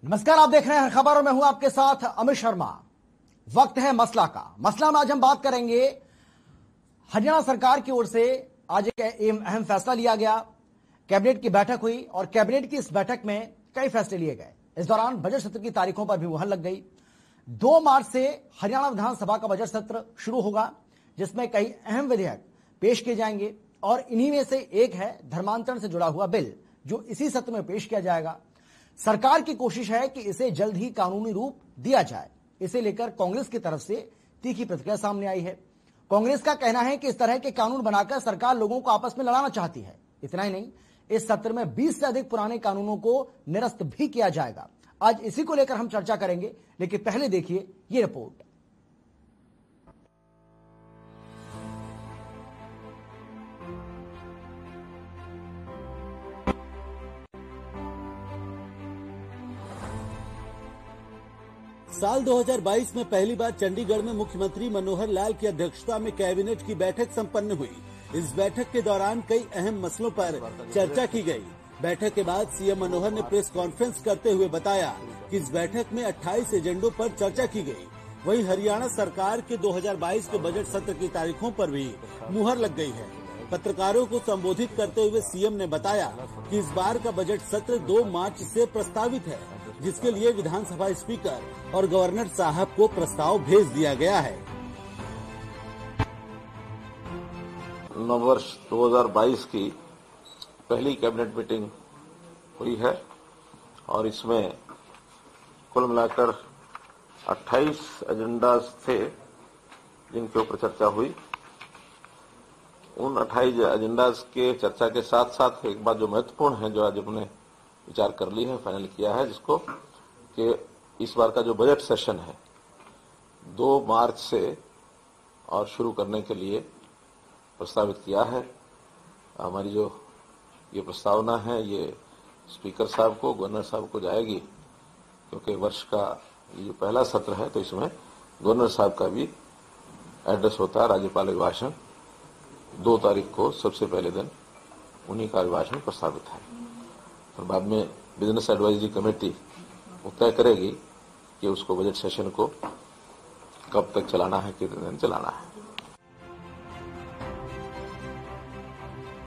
नमस्कार, आप देख रहे हैं खबर और मैं हूं आपके साथ अमित शर्मा। वक्त है मसला का। मसला में आज हम बात करेंगे। हरियाणा सरकार की ओर से आज एक अहम फैसला लिया गया। कैबिनेट की बैठक हुई और कैबिनेट की इस बैठक में कई फैसले लिए गए। इस दौरान बजट सत्र की तारीखों पर भी मुहर लग गई। 2 मार्च से हरियाणा विधानसभा का बजट सत्र शुरू होगा, जिसमें कई अहम विधेयक पेश किए जाएंगे और इन्हीं में से एक है धर्मांतरण से जुड़ा हुआ बिल, जो इसी सत्र में पेश किया जाएगा। सरकार की कोशिश है कि इसे जल्द ही कानूनी रूप दिया जाए। इसे लेकर कांग्रेस की तरफ से तीखी प्रतिक्रिया सामने आई है। कांग्रेस का कहना है कि इस तरह के कानून बनाकर सरकार लोगों को आपस में लड़ाना चाहती है। इतना ही नहीं, इस सत्र में 20 से अधिक पुराने कानूनों को निरस्त भी किया जाएगा। आज इसी को लेकर हम चर्चा करेंगे, लेकिन पहले देखिए ये रिपोर्ट। साल 2022 में पहली बार चंडीगढ़ में मुख्यमंत्री मनोहर लाल की अध्यक्षता में कैबिनेट की बैठक संपन्न हुई। इस बैठक के दौरान कई अहम मसलों पर चर्चा की गई। बैठक के बाद सीएम मनोहर ने प्रेस कॉन्फ्रेंस करते हुए बताया कि इस बैठक में 28 एजेंडों पर चर्चा की गई। वहीं हरियाणा सरकार के 2022 के बजट सत्र की तारीखों पर भी मुहर लग गई है। पत्रकारों को संबोधित करते हुए सीएम ने बताया कि इस बार का बजट सत्र 2 मार्च से प्रस्तावित है, जिसके लिए विधानसभा स्पीकर और गवर्नर साहब को प्रस्ताव भेज दिया गया है। नववर्ष 2022 की पहली कैबिनेट मीटिंग हुई है और इसमें कुल मिलाकर 28 एजेंडाज थे जिनके ऊपर चर्चा हुई। उन 28 एजेंडाज के चर्चा के साथ साथ एक बात जो महत्वपूर्ण है, जो आज हमने विचार कर ली है, फाइनल किया है, जिसको कि इस बार का जो बजट सेशन है 2 मार्च से और शुरू करने के लिए प्रस्तावित किया है। हमारी जो ये प्रस्तावना है ये स्पीकर साहब को, गवर्नर साहब को जाएगी, क्योंकि वर्ष का ये जो पहला सत्र है तो इसमें गवर्नर साहब का भी एड्रेस होता है। राज्यपाल अभिभाषण 2 तारीख को सबसे पहले दिन उन्हीं का अभिभाषण प्रस्तावित है और बाद में बिजनेस एडवाइजरी कमेटी वो तय करेगी कि उसको बजट सेशन को कब तक चलाना है, कितने दिन चलाना है।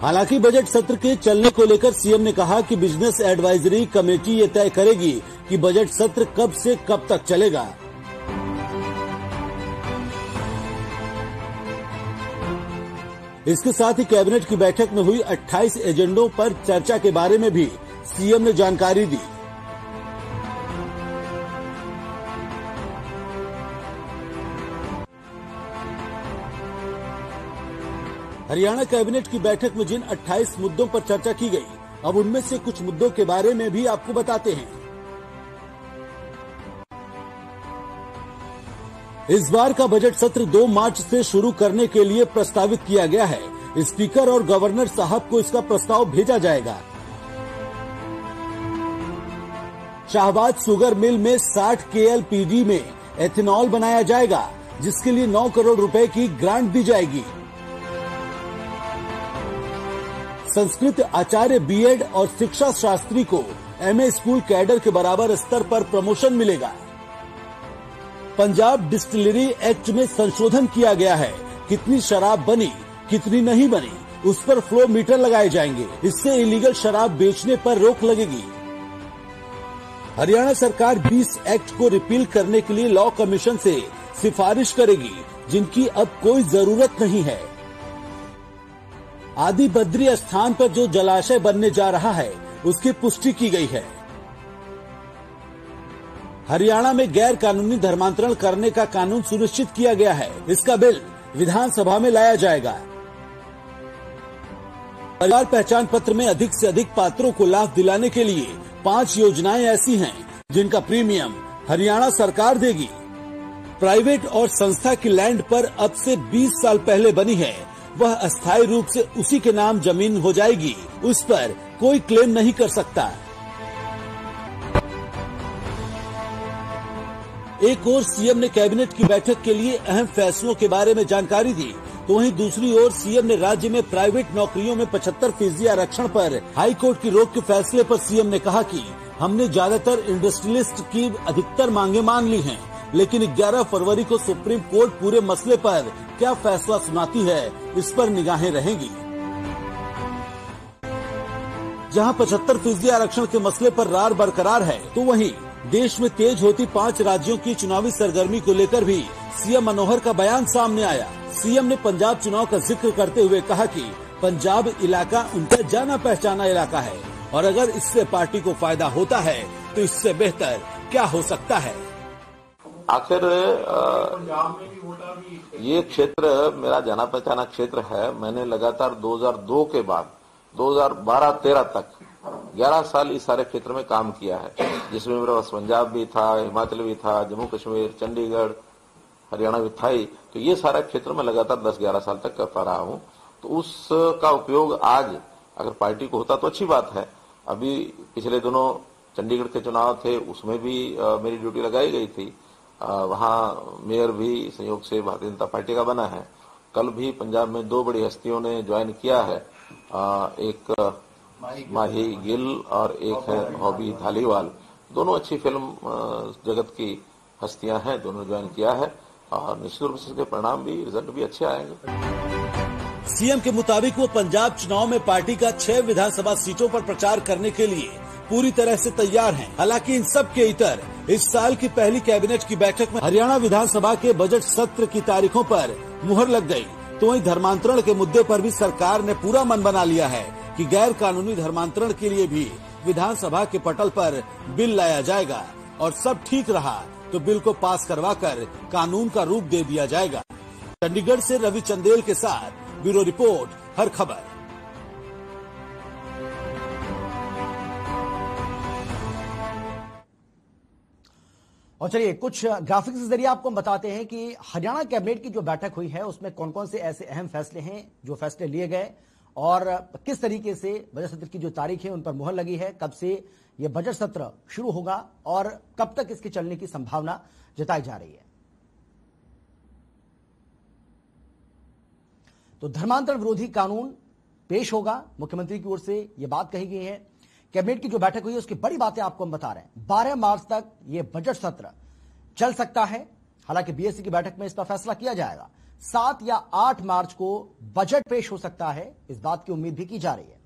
हालांकि बजट सत्र के चलने को लेकर सीएम ने कहा कि बिजनेस एडवाइजरी कमेटी ये तय करेगी कि बजट सत्र कब से कब तक चलेगा। इसके साथ ही कैबिनेट की बैठक में हुई 28 एजेंडों पर चर्चा के बारे में भी सीएम ने जानकारी दी। हरियाणा कैबिनेट की बैठक में जिन 28 मुद्दों पर चर्चा की गई, अब उनमें से कुछ मुद्दों के बारे में भी आपको बताते हैं। इस बार का बजट सत्र 2 मार्च से शुरू करने के लिए प्रस्तावित किया गया है। स्पीकर और गवर्नर साहब को इसका प्रस्ताव भेजा जाएगा। शाहबाद शुगर मिल में 60 KLPD में एथेनॉल बनाया जाएगा, जिसके लिए 9 करोड़ रुपए की ग्रांट दी जाएगी। संस्कृत आचार्य बीएड और शिक्षा शास्त्री को MA स्कूल कैडर के बराबर स्तर पर प्रमोशन मिलेगा। पंजाब डिस्टिलरी एक्ट में संशोधन किया गया है। कितनी शराब बनी, कितनी नहीं बनी, उस पर फ्लो मीटर लगाए जाएंगे। इससे इलीगल शराब बेचने पर रोक लगेगी। हरियाणा सरकार 20 एक्ट को रिपील करने के लिए लॉ कमीशन से सिफारिश करेगी, जिनकी अब कोई जरूरत नहीं है। आदि बद्री स्थान पर जो जलाशय बनने जा रहा है, उसकी पुष्टि की गई है। हरियाणा में गैर कानूनी धर्मांतरण करने का कानून सुनिश्चित किया गया है। इसका बिल विधानसभा में लाया जाएगा। परिवार पहचान पत्र में अधिक से अधिक पात्रों को लाभ दिलाने के लिए 5 योजनाएं ऐसी हैं, जिनका प्रीमियम हरियाणा सरकार देगी। प्राइवेट और संस्था की लैंड पर अब से 20 साल पहले बनी है, वह अस्थायी रूप से उसी के नाम जमीन हो जाएगी। उस पर कोई क्लेम नहीं कर सकता। एक और सीएम ने कैबिनेट की बैठक के लिए अहम फैसलों के बारे में जानकारी दी। तो वहीं दूसरी ओर सीएम ने राज्य में प्राइवेट नौकरियों में 75% आरक्षण पर हाई कोर्ट की रोक के फैसले पर सीएम ने कहा कि हमने ज्यादातर इंडस्ट्रियलिस्ट की अधिकतर मांगे मान ली हैं, लेकिन 11 फरवरी को सुप्रीम कोर्ट पूरे मसले पर क्या फैसला सुनाती है, इस पर निगाहें रहेंगी। जहां 75% आरक्षण के मसले पर रार बरकरार है, तो वहीं देश में तेज होती 5 राज्यों की चुनावी सरगर्मी को लेकर भी सीएम मनोहर का बयान सामने आया। सीएम ने पंजाब चुनाव का जिक्र करते हुए कहा कि पंजाब इलाका उनका जाना पहचाना इलाका है और अगर इससे पार्टी को फायदा होता है तो इससे बेहतर क्या हो सकता है। आखिर ये क्षेत्र मेरा जाना पहचाना क्षेत्र है। मैंने लगातार 2002 के बाद 2012-13 तक 11 साल इस सारे क्षेत्र में काम किया है, जिसमें मेरा पंजाब भी था, हिमाचल भी था, जम्मू कश्मीर, चंडीगढ़, हरियाणा भी था ही। तो ये सारा क्षेत्र में लगातार 10-11 साल तक करता रहा हूं। तो उसका उपयोग आज अगर पार्टी को होता तो अच्छी बात है। अभी पिछले दिनों चंडीगढ़ के चुनाव थे, उसमें भी मेरी ड्यूटी लगाई गई थी। वहां मेयर भी संयोग से भारतीय जनता पार्टी का बना है। कल भी पंजाब में 2 बड़ी हस्तियों ने ज्वाइन किया है, एक माही गिल और एक है हॉबी धालीवाल। दोनों अच्छी फिल्म जगत की हस्तियां हैं, दोनों ज्वाइन किया है और निश्चित रूप से इसके परिणाम भी, रिजल्ट भी अच्छे आएंगे। सीएम के मुताबिक वो पंजाब चुनाव में पार्टी का 6 विधानसभा सीटों पर प्रचार करने के लिए पूरी तरह से तैयार हैं। हालांकि इन सब के इतर इस साल की पहली कैबिनेट की बैठक में हरियाणा विधानसभा के बजट सत्र की तारीखों पर मुहर लग गई। तो वहीं धर्मांतरण के मुद्दे पर भी सरकार ने पूरा मन बना लिया है कि गैर कानूनी धर्मांतरण के लिए भी विधानसभा के पटल पर बिल लाया जाएगा और सब ठीक रहा तो बिल को पास करवाकर कानून का रूप दे दिया जाएगा। चंडीगढ़ से रवि चंदेल के साथ ब्यूरो रिपोर्ट, हर खबर। और चलिए कुछ ग्राफिक्स के जरिए आपको हम बताते हैं कि हरियाणा कैबिनेट की जो बैठक हुई है उसमें कौन कौन से ऐसे अहम फैसले हैं जो फैसले लिए गए और किस तरीके से बजट सत्र की जो तारीख है उन पर मुहर लगी है, कब से यह बजट सत्र शुरू होगा और कब तक इसके चलने की संभावना जताई जा रही है। तो धर्मांतरण विरोधी कानून पेश होगा, मुख्यमंत्री की ओर से यह बात कही गई है। कैबिनेट की जो बैठक हुई है उसकी बड़ी बातें आपको हम बता रहे हैं। 12 मार्च तक यह बजट सत्र चल सकता है। हालांकि बीएससी की बैठक में इस पर फैसला किया जाएगा। 7 या 8 मार्च को बजट पेश हो सकता है, इस बात की उम्मीद भी की जा रही है।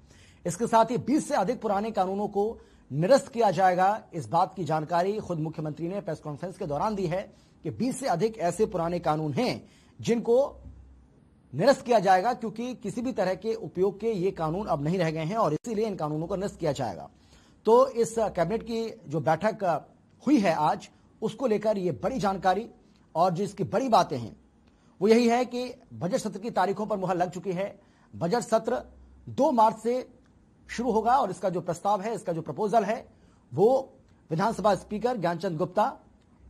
इसके साथ ही 20 से अधिक पुराने कानूनों को निरस्त किया जाएगा। इस बात की जानकारी खुद मुख्यमंत्री ने प्रेस कॉन्फ्रेंस के दौरान दी है कि 20 से अधिक ऐसे पुराने कानून हैं जिनको निरस्त किया जाएगा, क्योंकि किसी भी तरह के उपयोग के ये कानून अब नहीं रह गए हैं और इसीलिए इन कानूनों को निरस्त किया जाएगा। तो इस कैबिनेट की जो बैठक हुई है आज, उसको लेकर ये बड़ी जानकारी और जिसकी बड़ी बातें हैं वो यही है कि बजट सत्र की तारीखों पर मुहर लग चुकी है। बजट सत्र 2 मार्च से शुरू होगा और इसका जो प्रस्ताव है, इसका जो प्रपोजल है वो विधानसभा स्पीकर ज्ञानचंद गुप्ता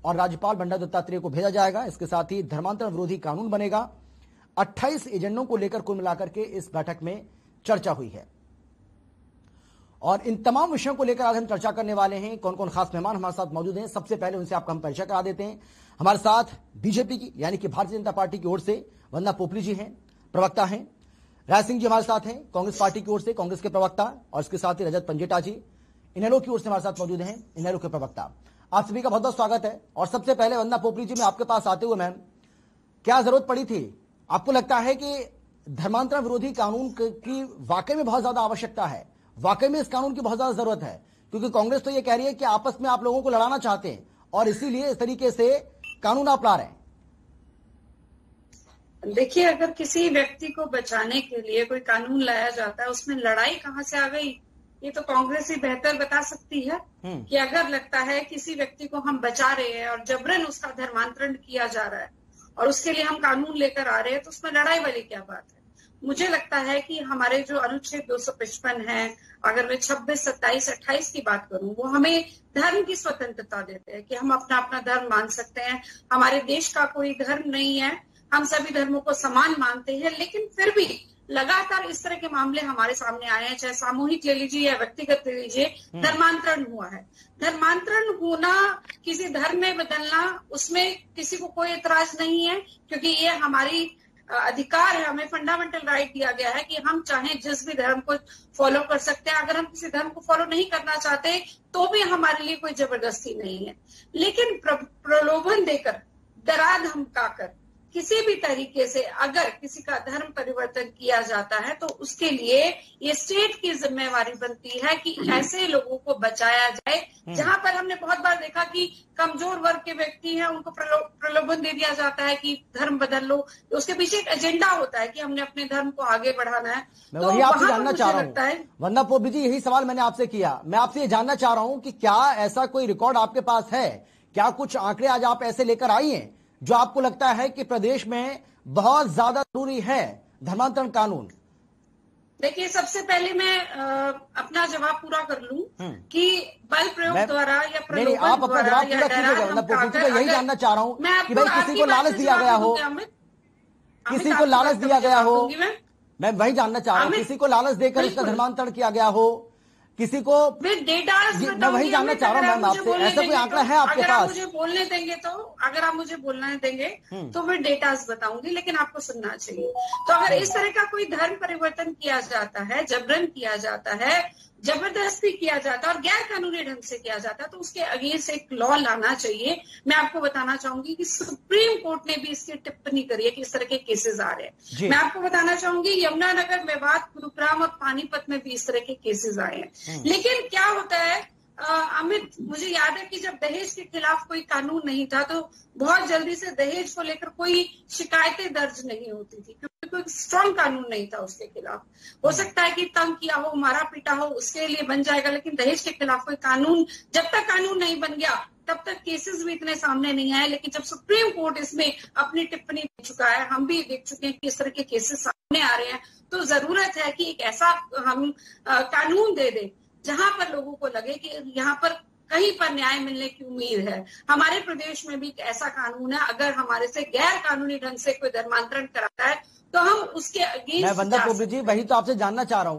और राज्यपाल बंडारू दत्तात्रेय को भेजा जाएगा। इसके साथ ही धर्मांतरण विरोधी कानून बनेगा। 28 एजेंडों को लेकर कुल मिलाकर के इस बैठक में चर्चा हुई है और इन तमाम विषयों को लेकर आज हम चर्चा करने वाले हैं। कौन कौन खास मेहमान हमारे साथ मौजूद हैं, सबसे पहले उनसे आपका हम परिचय करा देते हैं। हमारे साथ बीजेपी की यानी कि भारतीय जनता पार्टी की ओर से वंदना पोपली जी हैं, प्रवक्ता हैं। राय सिंह जी हमारे साथ हैं, कांग्रेस पार्टी की ओर से कांग्रेस के प्रवक्ता, और इसके साथ ही रजत पंजेटा जी इनेलो की ओर से हमारे साथ मौजूद हैं, इनेलो के प्रवक्ता। आप सभी का बहुत बहुत स्वागत है। और सबसे पहले वंदना पोपली जी, मैं आपके पास आते हुए मैम, क्या जरूरत पड़ी थी, आपको लगता है कि धर्मांतरण विरोधी कानून की वाकई में बहुत ज्यादा आवश्यकता है, वाकई में इस कानून की बहुत ज्यादा जरूरत है? क्योंकि कांग्रेस तो ये कह रही है कि आपस में आप लोगों को लड़ाना चाहते हैं और इसीलिए इस तरीके से कानून आप ला रहे हैं। देखिए, अगर किसी व्यक्ति को बचाने के लिए कोई कानून लाया जाता है, उसमें लड़ाई कहाँ से आ गई, ये तो कांग्रेस ही बेहतर बता सकती है। कि अगर लगता है किसी व्यक्ति को हम बचा रहे हैं और जबरन उसका धर्मांतरण किया जा रहा है और उसके लिए हम कानून लेकर आ रहे हैं, तो उसमें लड़ाई वाली क्या बात है। मुझे लगता है कि हमारे जो अनुच्छेद 255 है, अगर मैं 26, 27, 28 की बात करूं, वो हमें धर्म की स्वतंत्रता देते हैं कि हम अपना अपना धर्म मान सकते हैं। हमारे देश का कोई धर्म नहीं है, हम सभी धर्मों को समान मानते हैं, लेकिन फिर भी लगातार इस तरह के मामले हमारे सामने आए हैं, चाहे सामूहिक ले लीजिए या व्यक्तिगत ले लीजिए। धर्मांतरण हुआ है, धर्मांतरण होना, किसी धर्म में बदलना, उसमें किसी को कोई एतराज नहीं है, क्योंकि ये हमारी अधिकार है, हमें फंडामेंटल राइट दिया गया है कि हम चाहें जिस भी धर्म को फॉलो कर सकते हैं। अगर हम किसी धर्म को फॉलो नहीं करना चाहते तो भी हमारे लिए कोई जबरदस्ती नहीं है। लेकिन प्रलोभन देकर, डरा धमकाकर किसी भी तरीके से अगर किसी का धर्म परिवर्तन किया जाता है तो उसके लिए ये स्टेट की जिम्मेवारी बनती है कि ऐसे लोगों को बचाया जाए। जहां पर हमने बहुत बार देखा कि कमजोर वर्ग के व्यक्ति हैं, उनको प्रलोभन दे दिया जाता है कि धर्म बदल लो, तो उसके पीछे एक एजेंडा होता है कि हमने अपने धर्म को आगे बढ़ाना है। मैं वही आपसे जानना चाह रहा हूँ वंदना पोबली जी, यही सवाल मैंने आपसे किया। मैं आपसे ये जानना चाह रहा हूँ कि क्या ऐसा कोई रिकॉर्ड आपके पास है, क्या कुछ आंकड़े आज आप ऐसे लेकर आई हैं जो आपको लगता है कि प्रदेश में बहुत ज्यादा जरूरी है धर्मांतरण कानून? देखिए, सबसे पहले मैं अपना जवाब पूरा कर लूं कि बल प्रयोग द्वारा या प्रलोभन द्वारा या डरा धमकाकर, यही जानना चाह रहा हूं कि भाई किसी को लालच दिया गया हो, किसी को लालच दिया गया हो, मैं वही जानना चाह रहा हूं, किसी को लालच देकर इसका धर्मांतरण किया गया हो, किसी को डेटा मैं वही जानना चाह रहा हूं मैम आपसे, ऐसा कोई आंकड़ा है आपके पास? अगर आप मुझे बोलने देंगे तो मैं डेटास बताऊंगी, लेकिन आपको सुनना चाहिए। तो अगर इस तरह का कोई धर्म परिवर्तन किया जाता है, जबरन किया जाता है, जबरदस्ती किया जाता है और गैर कानूनी ढंग से किया जाता है, तो उसके अगेंस्ट एक लॉ लाना चाहिए। मैं आपको बताना चाहूंगी कि सुप्रीम कोर्ट ने भी इसकी टिप्पणी करी है कि इस तरह के केसेस आ रहे हैं। मैं आपको बताना चाहूंगी यमुनानगर, मेवात, गुरुग्राम और पानीपत में भी इस तरह के केसेस आए हैं। लेकिन क्या होता है अमित, मुझे याद है कि जब दहेज के खिलाफ कोई कानून नहीं था तो बहुत जल्दी से दहेज को लेकर कोई शिकायतें दर्ज नहीं होती थी, क्योंकि कोई स्ट्रांग कानून नहीं था उसके खिलाफ। हो सकता है कि तंग किया हो, मारा पीटा हो, उसके लिए बन जाएगा, लेकिन दहेज के खिलाफ कोई कानून, जब तक कानून नहीं बन गया तब तक केसेस भी इतने सामने नहीं आए। लेकिन जब सुप्रीम कोर्ट इसमें अपनी टिप्पणी दे चुका है, हम भी देख चुके हैं कि इस तरह के केसेस सामने आ रहे हैं, तो जरूरत है कि एक ऐसा हम कानून दे दें जहां पर लोगों को लगे कि यहाँ पर कहीं पर न्याय मिलने की उम्मीद है। हमारे प्रदेश में भी एक ऐसा कानून है, अगर हमारे से गैर कानूनी ढंग से कोई धर्मांतरण कराता है तो हम उसके अगेंस्ट। मैं वंदना पोबली जी वही तो आपसे जानना चाह रहा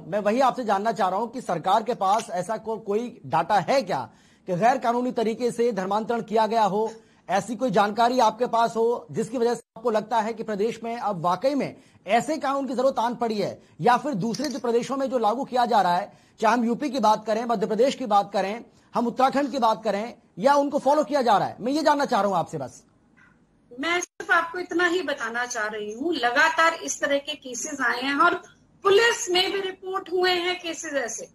हूं, कि सरकार के पास ऐसा कोई डाटा है क्या कि गैर कानूनी तरीके से धर्मांतरण किया गया हो? ऐसी कोई जानकारी आपके पास हो जिसकी वजह से आपको लगता है कि प्रदेश में अब वाकई में ऐसे कानून की जरूरत आन पड़ी है, या फिर दूसरे जो प्रदेशों में जो लागू किया जा रहा है, चाहे हम यूपी की बात करें, मध्य प्रदेश की बात करें, हम उत्तराखंड की बात करें, या उनको फॉलो किया जा रहा है? मैं ये जानना चाह रहा हूं आपसे बस। मैं सिर्फ आपको इतना ही बताना चाह रही हूँ, लगातार इस तरह के केसेस आए हैं और पुलिस में भी रिपोर्ट हुए हैं केसेस ऐसे,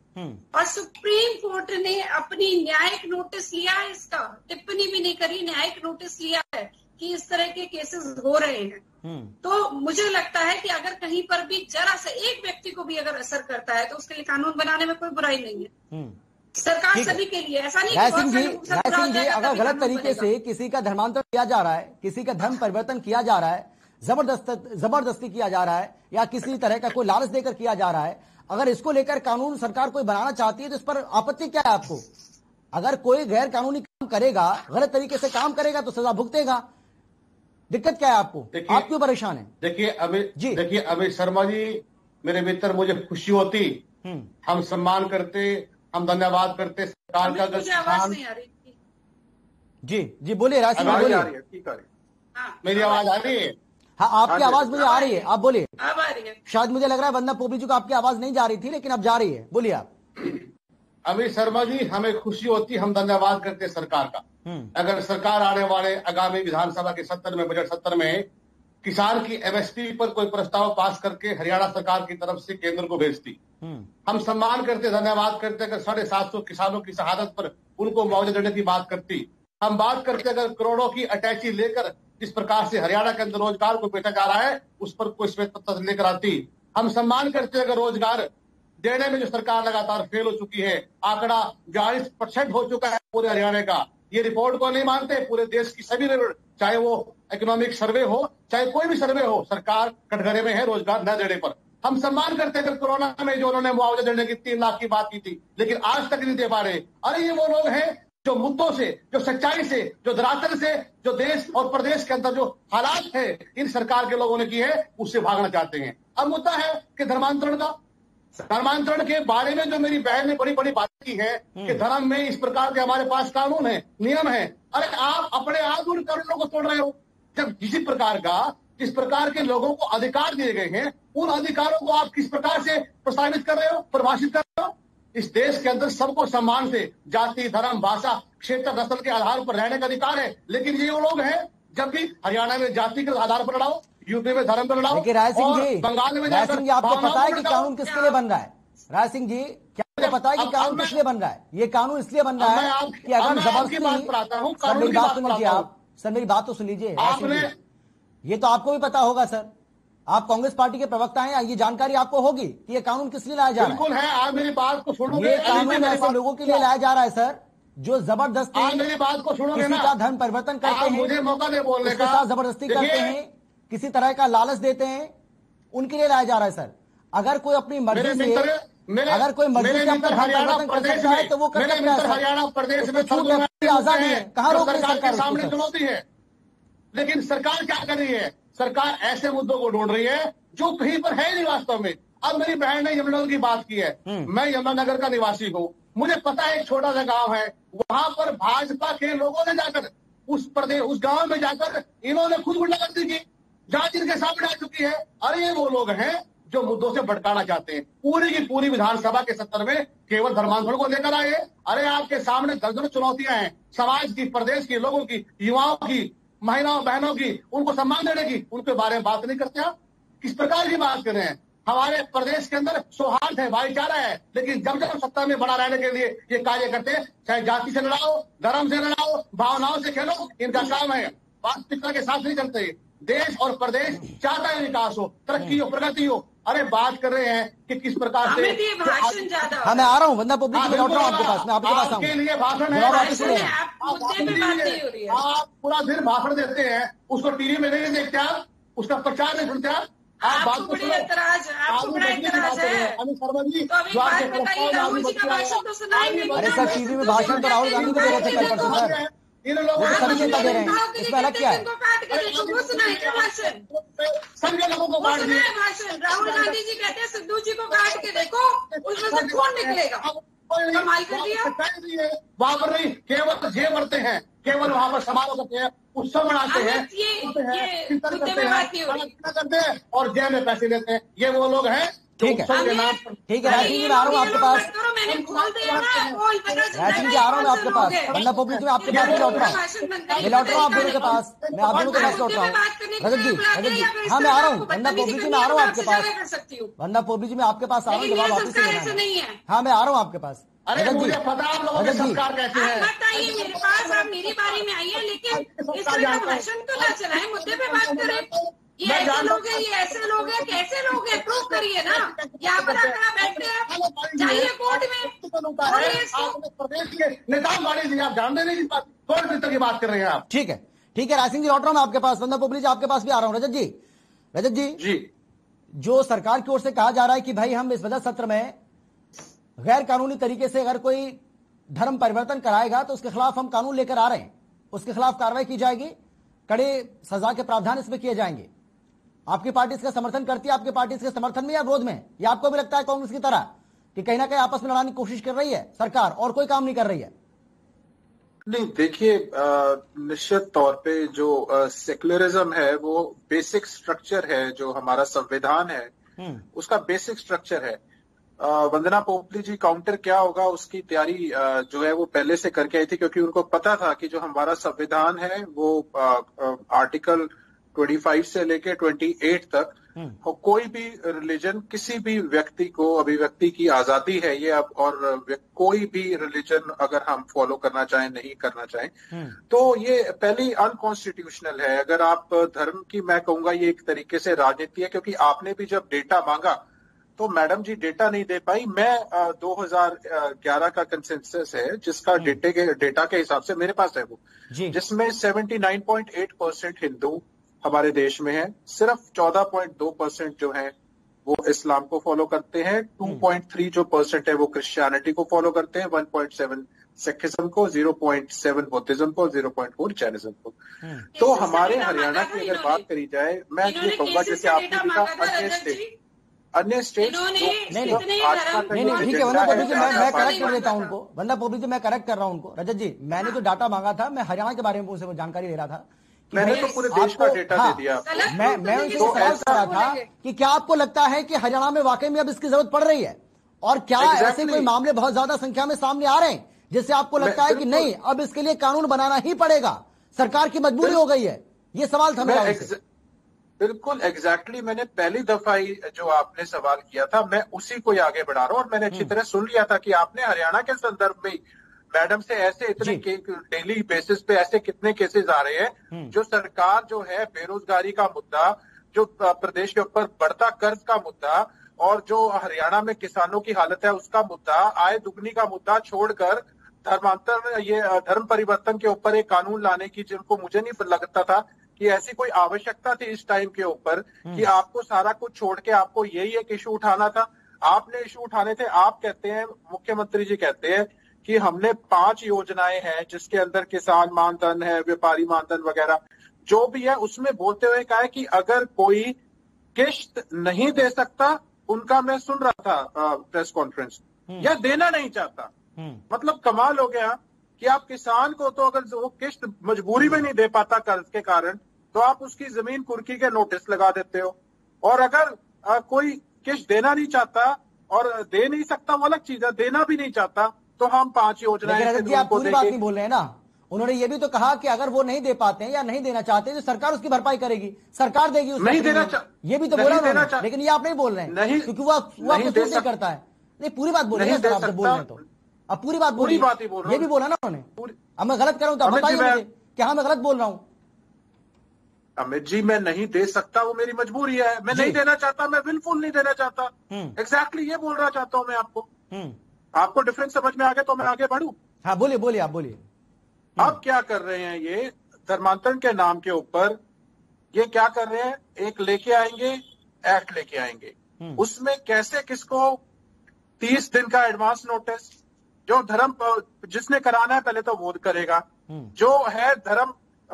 और सुप्रीम कोर्ट ने अपनी न्यायिक नोटिस लिया है, इसका टिप्पणी भी नहीं करी, न्यायिक नोटिस लिया है कि इस तरह के केसेस हो रहे हैं। तो मुझे लगता है कि अगर कहीं पर भी जरा से एक व्यक्ति को भी अगर असर करता है तो उसके लिए कानून बनाने में कोई बुराई नहीं है। सरकार सभी के लिए, ऐसा नहीं। राय सिंह जी, अगर गलत तरीके से किसी का धर्मांतरण किया जा रहा है, किसी का धर्म परिवर्तन किया जा रहा है, जबरदस्ती किया जा रहा है, या किसी तरह का कोई लालच देकर किया जा रहा है, अगर इसको लेकर कानून सरकार कोई बनाना चाहती है तो इस पर आपत्ति क्या है आपको? अगर कोई गैर कानूनी काम करेगा, गलत तरीके से काम करेगा तो सजा भुगतेगा, दिक्कत क्या है आपको? आप क्यों परेशान हैं? देखिए अमित शर्मा जी, मेरे मित्र, मुझे खुशी होती, हम सम्मान करते, हम धन्यवाद करते सरकार का। जी बोलिए राय सिंह, बोलिए। मेरी आवाज आ रही है? हाँ, आपकी आवाज मुझे आ रही है, आप बोलिए। अब आ रही है। शायद मुझे लग रहा है वंदना पोबली जी को आपकी आवाज नहीं जा रही थी, लेकिन अब जा रही है, बोलिए आप। अमित शर्मा जी, हमें खुशी होती, हम धन्यवाद करते सरकार का। अगर सरकार आने वाले आगामी विधानसभा के सत्र में, बजट सत्र में, किसान की एमएसपी पर कोई प्रस्ताव पास करके हरियाणा सरकार की तरफ से केंद्र को भेजती, हम सम्मान करते, धन्यवाद करते। अगर 750 किसानों की शहादत पर उनको मुआवजा देने की बात करती, हम बात करते अगर करोड़ों की अटैची लेकर जिस प्रकार से हरियाणा के अंदर रोजगार को बेचा जा रहा है उस पर कोई श्वेत पत्र लेकर आती, हम सम्मान करते अगर रोजगार देने में जो सरकार लगातार फेल हो चुकी है, आंकड़ा 42% हो चुका है पूरे हरियाणा का। ये रिपोर्ट को नहीं मानते, पूरे देश की सभी, चाहे वो इकोनॉमिक सर्वे हो, चाहे कोई भी सर्वे हो, सरकार कटघरे में है रोजगार न देने पर। हम सम्मान करते हैं कोरोना में जो उन्होंने मुआवजा देने की 3 लाख की बात की थी, लेकिन आज तक नहीं दे पा रहे। अरे ये वो लोग हैं जो मुद्दों से, जो सच्चाई से, जो धरातल से, जो देश और प्रदेश के अंदर जो हालात है इन सरकार के लोगों ने की है, उससे भागना चाहते हैं। अब मुद्दा है कि धर्मांतरण के बारे में जो मेरी बहन ने बड़ी बड़ी बातें की है कि धर्म में इस प्रकार के हमारे पास कानून है, नियम है। अरे आप अपने आप उन कानूनों को तोड़ रहे हो। जब किसी प्रकार का जिस प्रकार के लोगों को अधिकार दिए गए हैं, उन अधिकारों को आप किस प्रकार से प्रस्तावित कर रहे हो, परिभाषित कर रहे हो? इस देश के अंदर सबको सम्मान से जाति, धर्म, भाषा, क्षेत्र, नस्ल के आधार पर रहने का अधिकार है, लेकिन ये वो लोग हैं जब भी हरियाणा में जाति के आधार पर लड़ाओ, यूपी में धर्म पर लड़ाओ, राय सिंह जी, बंगाल में राय सिंह जी, आपको पता है कि कानून किसके लिए बन रहा है? राय सिंह जी, क्या आपको पता है कि कानून किस लिए बन रहा है? ये कानून इसलिए बन रहा है कि अगर जबरदस्ती, सर मेरी बात सुन लीजिए आप, सर मेरी बात तो सुन लीजिए। ये तो आपको भी पता होगा सर, आप कांग्रेस पार्टी के प्रवक्ता हैं, ये जानकारी आपको होगी कि ये कानून किस लिए लाया जा रहा है। बिल्कुल है, आप मेरी बात को सुनोगे। ये कानून ऐसे लोगों के लिए लाया जा रहा है सर जो जबरदस्ती मेरी बात को सुनोगे किसी का धर्म परिवर्तन करते हैं, मुझे मौका दे बोलने का, जबरदस्ती करते हैं, किसी तरह का लालच देते हैं, उनके लिए लाया जा रहा है सर। अगर कोई अपनी मर्जी से, अगर कोई मर्जी से अपना धर्म परिवर्तन कर सकता है तो वो कर सकता है। हरियाणा प्रदेश में आजादी है, कहाँ रोक रही सरकार? सामने चुनौती है, लेकिन सरकार क्या कर रही है? सरकार ऐसे मुद्दों को ढूंढ रही है जो कहीं पर है नहीं वास्तव में। अब मेरी बहन ने यमुनानगर की बात की है, मैं यमुनानगर का निवासी हूँ, मुझे पता है एक छोटा सा गांव है, वहां पर भाजपा के लोगों ने जाकर उस गांव में जाकर इन्होंने खुद गुंडागर्दी की, जांच इनके सामने आ चुकी है। अरे ये वो लोग हैं जो मुद्दों से भटकाना चाहते हैं। पूरी की पूरी विधानसभा के सत्र में केवल धर्मांतरण को लेकर आए। अरे आपके सामने दर्जनों चुनौतियां हैं, समाज की, प्रदेश की, लोगों की, युवाओं की, महिलाओं बहनों की, उनको सम्मान देने की, उनके बारे में बात नहीं करते आप। किस प्रकार की बात कर रहे हैं? हमारे प्रदेश के अंदर सौहार्द है, भाईचारा है, लेकिन जब जब सत्ता में बना रहने के लिए ये कार्य करते हैं, चाहे जाति से लड़ाओ, धर्म से लड़ाओ, भावनाओं से खेलो, इनका काम है। वास्तविकता के साथ नहीं चलते। देश और प्रदेश चाहता है विकास हो, तरक्की हो, प्रगति हो। अरे बात कर रहे हैं कि किस प्रकार से भाषण ज्यादा। हाँ, मैं आ रहा हूँ वंदना पब्लिक में, लौट रहा हूँ आपके पास, मैं आपके पास आपके लिए भाषण है, आप पूरा दिन भाषण देते हैं, उसको टीवी में नहीं देखते आप, उसका प्रचार नहीं सुनते आप बात को सुनो। अमित शर्मा जी, अरे सर टीवी में भाषण तो राहुल गांधी को दे रहे थे कल परसों सर, इन लोगों को सभी नेता दे रहे हैं, इसमें अलग क्या है? संजय लोगों को काट दिए। राहुल गांधी जी कहते हैं सिद्धू जी को काट के देखो, उसमें से खून निकलेगा। कमाल कर दिया। वहां पर नहीं, केवल जे मरते हैं, केवल वहां पर समारोह करते हैं, उत्सव मनाते हैं, करते हैं और जेल में पैसे लेते हैं। ये वो लोग हैं। ठीक है, ठीक है, राय सिंह जी मैं आ रहा हूँ आपके पास, राय सिंह जी आ रहा हूँ मैं आपके पास, वंदना पब्लिक में आपके पास लौट रहा हूँ, मैं लौट रहा हूँ आप दोनों के पास, मैं आप दोनों के पास लौट रहा हूँ। रजत जी, हाँ मैं आ रहा हूँ, वंदना पब्लिक में आ रहा हूँ आपके पास, वंदना पब्लिक में आपके पास आ रहा हूँ, जवाब वापस से लेना है। हाँ मैं आ रहा हूँ आपके पास। अरे मुझे पता आप लोगों की सरकार कैसे है। बताइए मेरे पास, आप मेरी बारी में आइए, लेकिन इस तरह का भाषण तो ना चलाएं, मुद्दे पे बात करें। ये ऐसे लोग हैं, ये ऐसे लोग हैं, कैसे लोग हैं, प्रूव करिए ना। यहाँ पर आकर आप बैठते हैं, जाइए कोर्ट में, प्रदेश के नेता गाड़ी जी, आप जानते नहीं, कौन मित्र की बात कर रहे हैं आप। ठीक है, ठीक है, राय सिंह जी लौट रहा हूँ मैं आपके पास, वंदना पब्लिक आपके पास भी आ रहा हूँ। रजत जी, जो सरकार की ओर से कहा जा रहा है कि भाई हम इस बजट सत्र में गैर कानूनी तरीके से अगर कोई धर्म परिवर्तन कराएगा तो उसके खिलाफ हम कानून लेकर आ रहे हैं, उसके खिलाफ कार्रवाई की जाएगी, कड़े सजा के प्रावधान इसमें किए जाएंगे। आपकी पार्टी इसका समर्थन करती है? आपकी पार्टी इसके समर्थन में या विरोध में? या आपको भी लगता है कांग्रेस की तरह कि कहीं ना कहीं आपस में लड़ाने की कोशिश कर रही है सरकार और कोई काम नहीं कर रही है? नहीं, देखिए, निश्चित तौर पे जो सेक्युलरिज्म है वो बेसिक स्ट्रक्चर है, जो हमारा संविधान है उसका बेसिक स्ट्रक्चर है। वंदना पोपली जी काउंटर क्या होगा उसकी तैयारी जो है वो पहले से करके आई थी, क्योंकि उनको पता था कि जो हमारा संविधान है वो आर्टिकल 25 से लेके 28 तक कोई भी रिलीजन, किसी भी व्यक्ति को अभिव्यक्ति की आजादी है ये अब, और कोई भी रिलीजन अगर हम फॉलो करना चाहें, नहीं करना चाहें तो ये पहले अनकॉन्स्टिट्यूशनल है। अगर आप धर्म की, मैं कहूंगा ये एक तरीके से राजनीति है, क्योंकि आपने भी जब डेटा मांगा तो मैडम जी डेटा नहीं दे पाई। मैं 2011 का कंसेंसस है जिसका डेटा के हिसाब से मेरे पास है वो, जिसमें 79.8% हिंदू हमारे देश में है, सिर्फ 14.2% जो है वो इस्लाम को फॉलो करते हैं, 2.3 जो % है वो क्रिश्चियनिटी को फॉलो करते हैं, 1.7 सिखिज्म को, 0.7 बुद्धिज्म को, 0.4 जैनिज्म को। तो हमारे हरियाणा की अगर बात करी जाए, मैं ये कहूंगा जैसे आपने देखा अन्य स्टेट नहीं, ठीक है वंदना पब्लिक जी, मैं करेक्ट कर देता हूं उनको, वंदना पब्लिक जी मैं करेक्ट कर रहा हूं उनको। रजत जी, मैंने जो डाटा मांगा था मैं हरियाणा के बारे में उनसे जानकारी ले रहा था मैंने तो पूरे देश का डेटा दे दिया। मैं उनसे सवाल कर रहा था कि क्या आपको लगता है कि हरियाणा में वाकई में अब इसकी जरूरत पड़ रही है, और क्या ऐसे कोई मामले बहुत ज्यादा संख्या में सामने आ रहे हैं जिससे आपको लगता है कि नहीं अब इसके लिए कानून बनाना ही पड़ेगा, सरकार की मजबूरी हो गई है? ये सवाल था मेरा। बिल्कुल एग्जैक्टली मैंने पहली दफा ही जो आपने सवाल किया था मैं उसी को आगे बढ़ा रहा हूं, और मैंने अच्छी तरह सुन लिया था कि आपने हरियाणा के संदर्भ में मैडम से ऐसे इतने डेली बेसिस पे ऐसे कितने केसेस आ रहे हैं जो सरकार जो है बेरोजगारी का मुद्दा, जो प्रदेश के ऊपर बढ़ता कर्ज का मुद्दा, और जो हरियाणा में किसानों की हालत है उसका मुद्दा, आय दुगनी का मुद्दा छोड़कर धर्मांतर ये धर्म परिवर्तन के ऊपर एक कानून लाने की, जिनको मुझे नहीं लगता था कि ऐसी कोई आवश्यकता थी इस टाइम के ऊपर कि आपको सारा कुछ छोड़ के आपको यही एक इशू उठाना था। आपने इशू उठाने थे। आप कहते हैं, मुख्यमंत्री जी कहते हैं कि हमने 5 योजनाएं हैं जिसके अंदर किसान मानधन है, व्यापारी मानधन वगैरह जो भी है, उसमें बोलते हुए कहा है कि अगर कोई किश्त नहीं दे सकता, उनका मैं सुन रहा था प्रेस कॉन्फ्रेंस, या देना नहीं चाहता, मतलब कमाल हो गया कि आप किसान को तो अगर वो किश्त मजबूरी में नहीं दे पाता कर्ज के कारण, तो आप उसकी जमीन कुर्की के नोटिस लगा देते हो। और अगर कोई किश्त देना नहीं चाहता और दे नहीं सकता वो अलग चीज है, देना भी नहीं चाहता तो हम 5 योजनाएं। आप पूरी बात नहीं बोल रहे हैं ना, उन्होंने ये भी तो कहा कि अगर वो नहीं दे पाते हैं या नहीं देना चाहते हैं तो सरकार उसकी भरपाई करेगी, सरकार देगी। नहीं देना ये भी तो बोला उन्होंने, लेकिन ये आप नहीं बोल रहे हैं क्योंकि वो आपको नहीं करता है। नहीं पूरी बात बोल रहे हैं आप, जब बोल रहे हैं तो अब पूरी बात बोलिए। ये भी बोला ना उन्होंने। अब मैं गलत कर रहा हूं तो बताइए मुझे क्या हाँ मैं गलत बोल रहा हूं? अमित जी मैं नहीं दे सकता, वो मेरी मजबूरी है, मैं नहीं देना चाहता, मैं बिल्कुल नहीं देना चाहता। एग्जैक्टली ये बोल रहा चाहता हूं मैं आपको। आपको डिफरेंस समझ में आ गया तो मैं आगे बढ़ूं? हाँ बोलिए बोलिए, आप बोलिए। अब क्या कर रहे हैं ये धर्मांतरण के नाम के ऊपर, ये क्या कर रहे हैं, एक लेके आएंगे एक्ट लेके आएंगे, उसमें कैसे किसको 30 दिन का एडवांस नोटिस, जो धर्म जिसने कराना है पहले तो वो करेगा, जो है धर्म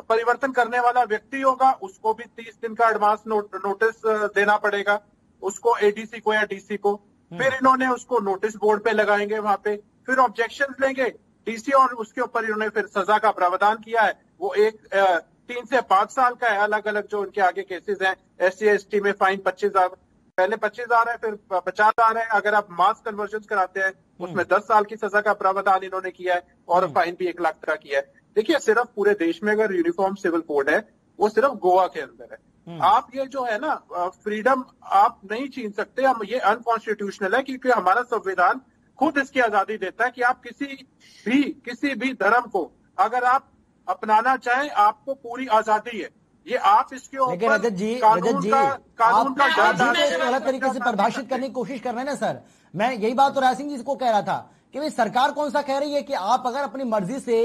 परिवर्तन करने वाला व्यक्ति होगा उसको भी 30 दिन का एडवांस नोटिस देना पड़ेगा, उसको एडीसी को या डीसी को। फिर इन्होंने उसको नोटिस बोर्ड पे लगाएंगे, वहां पे फिर ऑब्जेक्शन लेंगे डीसी, और उसके ऊपर इन्होंने फिर सजा का प्रावधान किया है, वो 3 से 5 साल का है। अलग अलग जो उनके आगे केसेस हैं, SC ST में फाइन 25,000, पहले 25,000 है फिर 50,000 है। अगर आप मास कन्वर्जन कराते हैं उसमें 10 साल की सजा का प्रावधान इन्होंने किया है, और फाइन भी 1 लाख का किया है। देखिए सिर्फ पूरे देश में अगर यूनिफॉर्म सिविल कोड है वो सिर्फ गोवा के अंदर है। आप ये जो है ना फ्रीडम आप नहीं छीन सकते, हम ये अनकॉन्स्टिट्यूशनल है क्योंकि हमारा संविधान खुद इसकी आजादी देता है कि आप किसी भी धर्म को अगर आप अपनाना चाहें आपको पूरी आजादी है। ये आप इसके ऊपर रजत जी कानून का डर गलत तरीके से परिभाषित करने की कोशिश कर रहे हैं ना सर। मैं यही बात तो राय सिंह जी को कह रहा था कि भाई सरकार कौन सा कह रही है कि आप अगर अपनी मर्जी से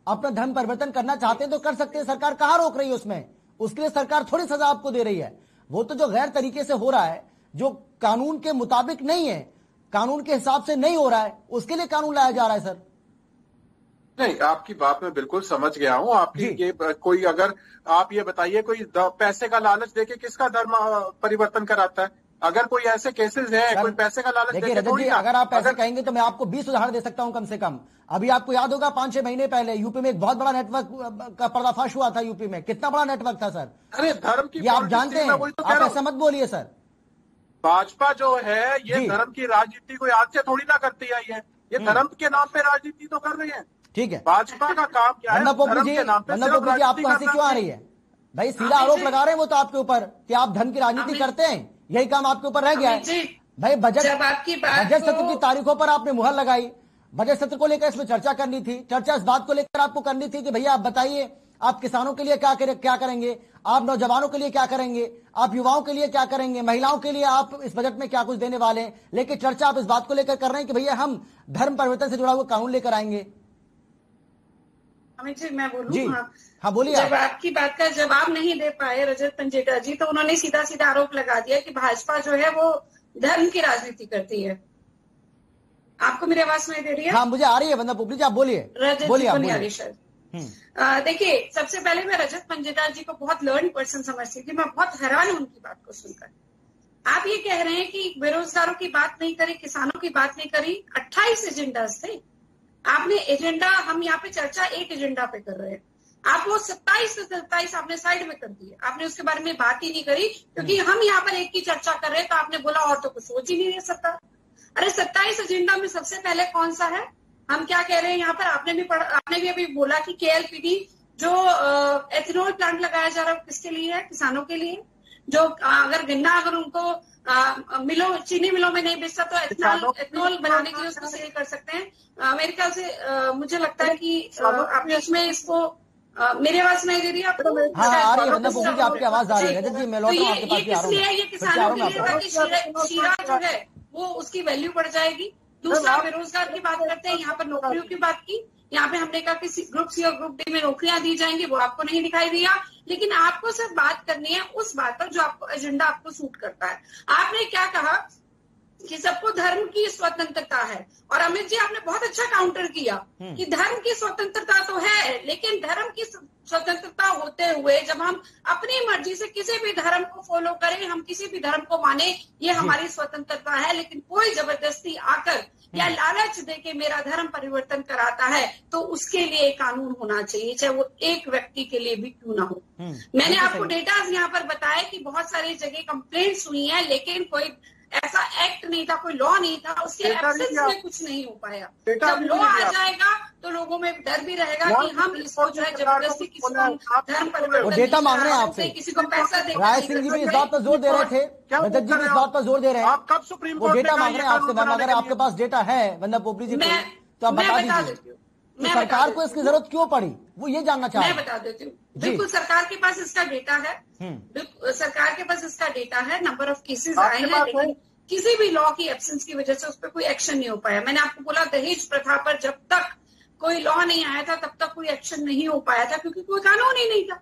अपना धर्म परिवर्तन करना चाहते हैं तो कर सकते हैं, सरकार कहां रोक रही है उसमें? उसके लिए सरकार थोड़ी सजा आपको दे रही है। वो तो जो गैर तरीके से हो रहा है, जो कानून के मुताबिक नहीं है, कानून के हिसाब से नहीं हो रहा है, उसके लिए कानून लाया जा रहा है सर। नहीं, आपकी बात मैं बिल्कुल समझ गया हूं। आपकी ये कोई अगर आप ये बताइए कोई पैसे का लालच देके किसका धर्म परिवर्तन कराता है? अगर कोई ऐसे केसेस है कोई पैसे का लालच देके रजत जी अगर आप पैसे कहेंगे तो मैं आपको 20 उदाहरण दे सकता हूं कम से कम। अभी आपको याद होगा 5-6 महीने पहले यूपी में एक बहुत बड़ा नेटवर्क का पर्दाफाश हुआ था। यूपी में कितना बड़ा नेटवर्क था सर? अरे धर्म की आप जानते हैं, आप ऐसा मत बोलिए सर। भाजपा जो है ये धर्म की राजनीति कोई आज से थोड़ी ना करती आई है, ये धर्म के नाम पे राजनीति तो कर रही है। ठीक है, भाजपा का काम क्या है? धर्म के नाम पे आपको हंसी क्यों आ रही है? भाई सीधा आरोप लगा रहे हैं वो तो आपके ऊपर कि आप धर्म की राजनीति करते हैं, यही काम आपके ऊपर रह गया है। भाई बजट सत्र की तारीखों पर आपने मुहर लगाई, बजट सत्र को लेकर इसमें चर्चा करनी थी, चर्चा इस बात को लेकर आपको करनी थी कि भैया आप बताइए आप किसानों के लिए क्या करेंगे, आप नौजवानों के लिए क्या करेंगे, आप युवाओं के लिए क्या करेंगे, महिलाओं के लिए आप इस बजट में क्या कुछ देने वाले हैं। लेकिन चर्चा आप इस बात को लेकर कर रहे हैं कि भैया हम धर्म परिवर्तन से जुड़ा हुआ कानून लेकर आएंगे। अमित जी मैं बोलूं? जी हाँ बोलिए। जब आपकी बात का जवाब नहीं दे पाए रजत पंजेटा जी तो उन्होंने सीधा सीधा आरोप लगा दिया कि भाजपा जो है वो धर्म की राजनीति करती है। आपको मेरी आवाज सुनाई दे रही है? हाँ मुझे आ रही है, बंदा पुपली जी आप बोलिए। रजत देखिए सबसे पहले मैं रजत पंजेटा जी को बहुत लर्न पर्सन समझती थी, मैं बहुत हैरान हूं उनकी बात को सुनकर। आप ये कह रहे हैं कि बेरोजगारों की बात नहीं करी, किसानों की बात नहीं करी, 28 एजेंडास थे। आपने एजेंडा, हम यहाँ पे चर्चा एक एजेंडा पे कर रहे हैं, आप वो 27 से 27 आपने साइड में कर दिए, आपने उसके बारे में बात ही नहीं करी, क्योंकि हम यहाँ पर एक की चर्चा कर रहे हैं तो आपने बोला और तो कुछ सोच ही नहीं रहे सकता। अरे 27 एजेंडा में सबसे पहले कौन सा है? हम क्या कह रहे हैं यहाँ पर, आपने भी अभी बोला कि KLPD जो एथेनॉल प्लांट लगाया जा रहा है किसके लिए है? किसानों के लिए। जो अगर गन्ना अगर उनको मिलों, चीनी मिलों में नहीं बेचता तो एथेनॉल बनाने के लिए उसको सेल कर सकते हैं। मेरे ख्याल से मुझे लगता है कि आपने उसमें इसको मेरी आवाज सुनाई दे रही है आपको? हाँ, आ रही है, मतलब आपकी आवाज आ रही है। जी, मैं लौटा आपके पास आ रहा हूं। ये किसानों के लिए ताकि शीरा जो है वो उसकी वैल्यू बढ़ जाएगी। दूसरा, बेरोजगार की बात करते हैं, यहाँ पर नौकरियों की बात की। यहाँ पे हमने कहा कि ग्रुप सी और ग्रुप डी में नौकरियां दी जाएंगी, वो आपको नहीं दिखाई दिया। लेकिन आपको सिर्फ बात करनी है उस बात पर जो आपको एजेंडा आपको सूट करता है। आपने क्या कहा कि सबको धर्म की स्वतंत्रता है, और अमित जी आपने बहुत अच्छा काउंटर किया कि धर्म की स्वतंत्रता तो है, लेकिन धर्म की स्वतंत्रता होते हुए जब हम अपनी मर्जी से किसी भी धर्म को फॉलो करें, हम किसी भी धर्म को माने, ये हमारी स्वतंत्रता है। लेकिन कोई जबरदस्ती आकर या लालच देके मेरा धर्म परिवर्तन कराता है तो उसके लिए कानून होना चाहिए, चाहे वो एक व्यक्ति के लिए भी क्यों ना हो। मैंने आपको डेटा यहाँ पर बताया कि बहुत सारी जगह कंप्लेंट्स हुई हैं, लेकिन कोई ऐसा एक्ट नहीं था, कोई लॉ नहीं था, उसके एब्सेंस में कुछ नहीं हो पाया। जब लॉ आ जाएगा तो लोगों में डर भी रहेगा कि हम इसको जो है जबरदस्ती किसी को धर्म परिवर्तन डेटा मांग रहे हैं आपसे, किसी को पैसा दे। राय सिंह जी भी इस बात पर जोर दे रहे थे, रजत जी भी इस बात पर जोर दे रहे हैं। आप कब सुप्रीम कोर्ट डेटा मांग रहे हैं आपसे मैम, अगर आपके पास डेटा है वंदना पोपली जी तो आप बता दीजिए तो सरकार को इसकी जरूरत क्यों पड़ी, वो ये जानना चाह रहे हैं। मैं बता देती हूँ। बिल्कुल सरकार के पास इसका डेटा है, सरकार के पास इसका डेटा है, नंबर ऑफ केसेस आए हैं, लेकिन किसी भी लॉ की एब्सेंस की वजह से उस पर कोई एक्शन नहीं हो पाया। मैंने आपको बोला दहेज प्रथा पर जब तक कोई लॉ नहीं आया था तब तक कोई एक्शन नहीं हो पाया था, क्योंकि कोई कानून ही नहीं था।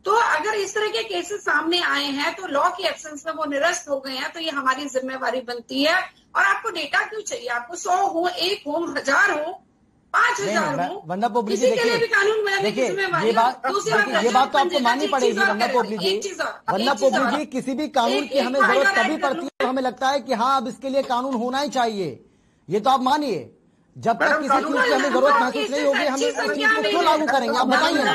तो अगर इस तरह के केसेस सामने आए हैं तो लॉ की एब्सेंस में वो निरस्त हो गए हैं, तो ये हमारी जिम्मेवारी बनती है। और आपको डेटा क्यों चाहिए? आपको 100 हो, 1 हो, 1000 हो, 5000 हो, वंदना पोपली जी देखिए ये बात तो आपको माननी पड़ेगी वंदना पोपली जी। वंदना पोपली जी, किसी भी कानून की हमें जरूरत तभी पड़ती है तो हमें लगता है कि हाँ अब इसके लिए कानून होना ही चाहिए। ये तो आप मानिए, जब तक किसी चीज की हमें जरूरत महसूस नहीं होगी हम इस चीज को क्यों लागू करेंगे? आप बताइए ना,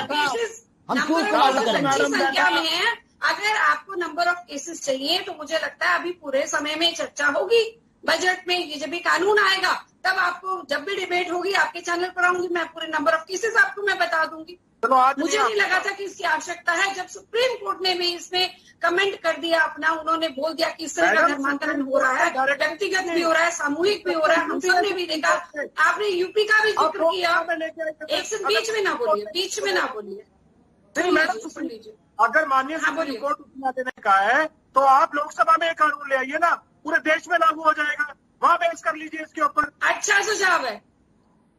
हम क्यों इसको लागू करेंगे? संख्या में है। अगर आपको नंबर ऑफ केसेस चाहिए तो मुझे लगता है अभी पूरे समय में चर्चा होगी बजट में। ये जब भी कानून आएगा तब आपको जब भी डिबेट होगी आपके चैनल पर आऊंगी, मैं पूरे नंबर ऑफ केसेस आपको मैं बता दूंगी। मुझे नहीं लगा था कि इसकी आवश्यकता है। जब सुप्रीम कोर्ट ने भी इसमें कमेंट कर दिया अपना, उन्होंने बोल दिया कि इस तरह का धर्मांतरण हो रहा है, व्यक्तिगत भी हो रहा है, सामूहिक भी हो रहा है, हम सबने भी देखा। आपने यूपी का भी जिक्र किया, एक से बीच में ना बोलिए, बीच में ना बोलिए। अगर माननीय सुप्रीम कोर्ट न्यायालय ने कहा है तो आप लोकसभा में कानून ले आइए ना, पूरे देश में लागू हो जाएगा, वहां बहस कर लीजिए इसके ऊपर। अच्छा सुझाव है,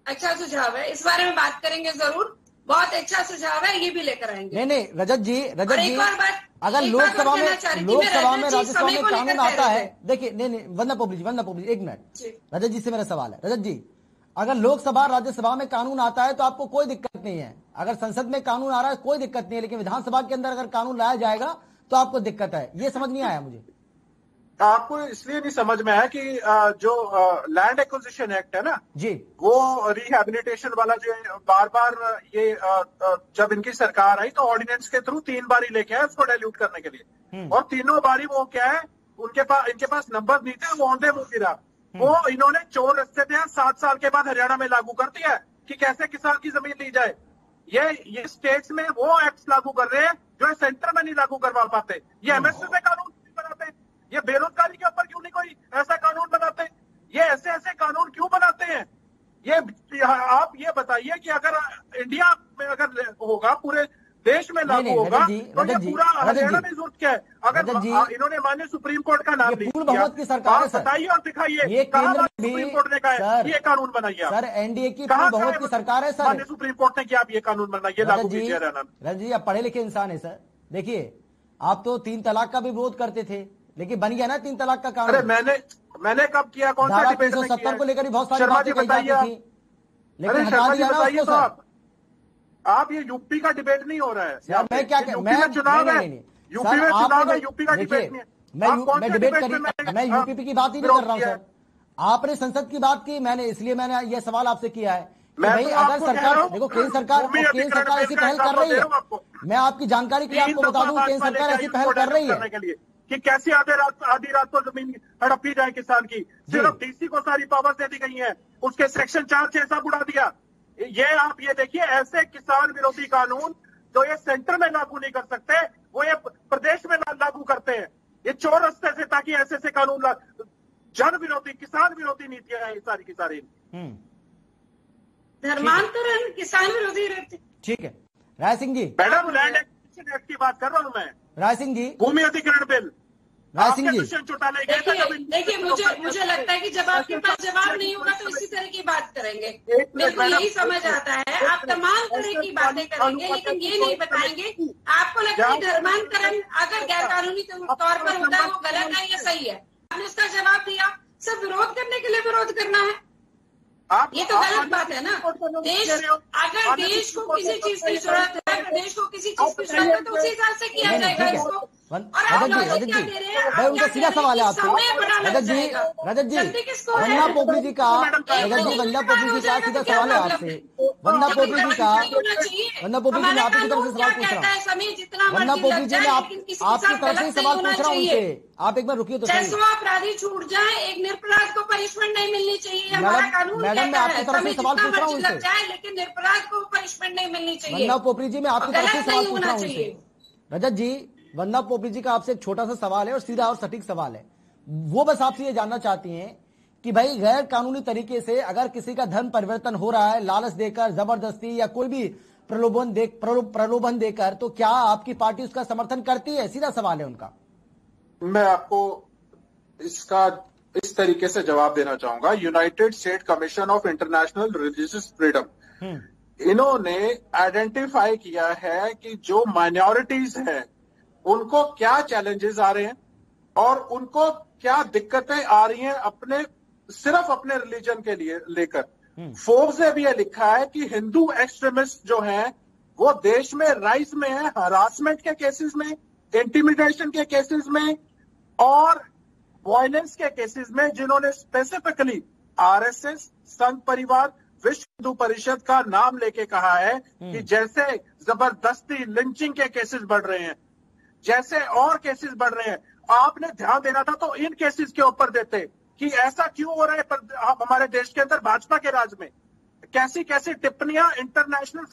अच्छा सुझाव है, इस बारे में बात करेंगे जरूर। बहुत अच्छा सुझाव है, ये भी लेकर आएंगे। नहीं रजत जी एक और बात, अगर लोकसभा में राज्यसभा में कानून आता है, देखिए नहीं वंदना पोपली जी 1 मिनट, रजत जी से मेरा सवाल है। रजत जी, अगर लोकसभा राज्यसभा में कानून आता है तो आपको कोई दिक्कत नहीं है, अगर संसद में कानून आ रहा है कोई दिक्कत नहीं है, लेकिन विधानसभा के अंदर अगर कानून लाया जाएगा तो आपको दिक्कत है। ये समझ नहीं आया मुझे। आपको इसलिए नहीं समझ में आया कि जो लैंड एक्विजिशन एक्ट है ना जी, वो रिहैबिलिटेशन वाला जो बार बार ये जब इनकी सरकार आई तो ऑर्डिनेंस के थ्रू 3 बार ही लेके आए उसको डाइल्यूट करने के लिए, और तीनों बारी वो क्या है, इनके पास नंबर नहीं थे, वो औंधे मुंह गिरा। वो इन्होंने चोर रस्ते थे 7 साल के बाद हरियाणा में लागू कर दिया कि कैसे किसान की जमीन ली जाए। ये स्टेट्स में वो एक्ट लागू कर रहे हैं जो सेंटर में नहीं लागू करवा पाते। ये एमएसपी में कानून नहीं बनाते, ये बेरोजगारी के ऊपर क्यों नहीं कोई ऐसा कानून बनाते, ये ऐसे कानून क्यों बनाते हैं? ये आप ये बताइए कि अगर इंडिया में अगर होगा, पूरे देश में लागू होगा तो ये पूरा हरियाणा में जरूरत क्या है? अगर इन्होंने माने सुप्रीम कोर्ट का नाम पूर्ण बहुमत की सरकार है, बताइए और दिखाइए ये केंद्र सुप्रीम कोर्ट ने कहा ये कानून बनाइए। सर एनडीए की पूर्ण बहुमत की सरकार है सर, सुप्रीम कोर्ट ने क्या आप ये कानून बनाइए, लागू कीजिए हरियाणा में। रजत जी आप पढ़े लिखे इंसान है सर, देखिए आप तो 3 तलाक का भी विरोध करते थे, लेकिन बन गया ना 3 तलाक का कानून। अरे मैंने कब किया, कौन सा डिबेट में किया? 370 को लेकर भी बहुत सारी बातें कही जाती थी, लेकिन शर्मा जी बताइए तो आप ये यूपी का डिबेट नहीं हो रहा है। यार मैं क्या यूपी में चुनाव है, यूपी में चुनाव है, यूपी का डिबेट नहीं है। मैं डिबेट मैं यूपी की बात ही नहीं कर रहा हूँ सर, आपने संसद की बात की, मैंने इसलिए मैंने ये सवाल आपसे किया है भाई अगर सरकार, देखो केंद्र सरकार ऐसी पहल कर रही है, मैं आपकी जानकारी के लिए आपको बता दूं, केंद्र सरकार ऐसी पहल कर रही है कि कैसे आधी रात को जमीन हड़पी जाए किसान की। सिर्फ डीसी को सारी पावर दे दी गई है, उसके सेक्शन 4-6 सब उड़ा दिया। ये आप ये देखिए, ऐसे किसान विरोधी कानून जो ये सेंटर में लागू नहीं कर सकते, वो ये प्रदेश में लागू करते हैं, ये चोर रस्ते से, ताकि ऐसे ऐसे कानून जन विरोधी, किसान विरोधी नीतियां हैं सारी की सारी। धर्मांतरण किसान विरोधी रहते। ठीक है Rai Singh ji. Madam land acquisition act की बात कर रहा हूं मैं। राय सिंह जी, भूमि अधिग्रहण बिल। राय सिंह जी, देखिए मुझे लगता है कि जब आपके पास जवाब नहीं होगा तो इसी तरह की बात करेंगे। मेरे को यही समझ आता है, आप तमाम तरह की बातें करेंगे लेकिन ये नहीं बताएंगे आपको लगता है धर्मांतरण अगर गैर कानूनी तौर पर होता है वो गलत है या सही है। आपने उसका जवाब दिया, सिर्फ विरोध करने के लिए विरोध करना है, ये तो गलत बात है ना। अगर देश को किसी चीज की जरूरत है, प्रदेश को किसी चीज की जरूरत है तो उसी हिसाब से किया जाएगा इसको। और आप लॉजिक क्या दे रहे हैं? भाई उनका सीधा सवाल है आपसे। रजत जी वंदना पोपली जी का, रजत जी वंदना पोपली जी का सीधा सवाल है आपसे। वंदना पोपली जी का, वंदना पोपली जी मैं आपकी तरफ से सवाल पूछ रहा हूँ। वंदना पोपली जी मैं आपकी तरफ से सवाल पूछ रहा हूँ उनसे, आप एक बार रुकिए तो सही। 600 अपराधी छूट जाए, एक निरपराध को पनिशमेंट नहीं मिलनी चाहिए, हमारा कानून कहता है। मैं आपकी तरफ से सवाल पूछ रहा हूँ उनसे, लेकिन निरपराध को पनिशमेंट नहीं मिलनी चाहिए। वंदना पोपली जी मैं आपकी तरफ से सवाल पूछ रहा हूँ उनसे। रजत जी वंदना पोपली जी का आपसे एक छोटा सा सवाल है और सीधा और सटीक सवाल है, वो बस आपसे ये जानना चाहती हैं कि भाई गैर कानूनी तरीके से अगर किसी का धर्म परिवर्तन हो रहा है, लालच देकर, जबरदस्ती या कोई भी प्रलोभन देकर, तो क्या आपकी पार्टी उसका समर्थन करती है? सीधा सवाल है उनका। मैं आपको इसका इस तरीके से जवाब देना चाहूंगा। United state commission of international religious freedom, इन्होंने आइडेंटिफाई किया है कि जो माइनॉरिटीज हैं उनको क्या चैलेंजेस आ रहे हैं और उनको क्या दिक्कतें आ रही हैं सिर्फ अपने रिलीजन के लिए लेकर। फोर्ब्स ने भी ये लिखा है कि हिंदू एक्सट्रीमिस्ट जो हैं वो देश में राइज में है, हरासमेंट के केसेस में, इंटिमिडेशन के केसेस में और वायलेंस के केसेस में, जिन्होंने स्पेसिफिकली आरएसएस, संघ परिवार, विश्व हिंदू परिषद का नाम लेके कहा है कि जैसे जबरदस्ती लिंचिंग के केसेस बढ़ रहे हैं, जैसे और केसेस बढ़ रहे हैं, आपने ध्यान देना था तो इन केसेस के ऊपर देते कि ऐसा क्यों हो रहा है हमारे देश के अंदर भाजपा के राज में। कैसी कैसी टिप्पणियां इंटरनेशनल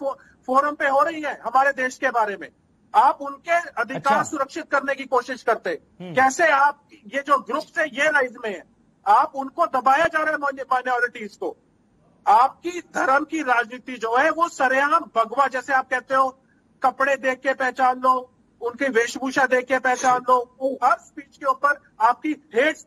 फोरम पे हो रही है हमारे देश के बारे में, आप उनके अधिकार सुरक्षित करने की कोशिश करते। कैसे आप ये जो ग्रुप है ये राइज में है, आप उनको दबाया जा रहा है माइनॉरिटीज को। आपकी धर्म की राजनीति जो है वो सरेआम भगवा, जैसे आप कहते हो, कपड़े देख के पहचान लो, उनकी वेशभूषा देख के पहचान लो, हर स्पीच के ऊपर आपकी हेट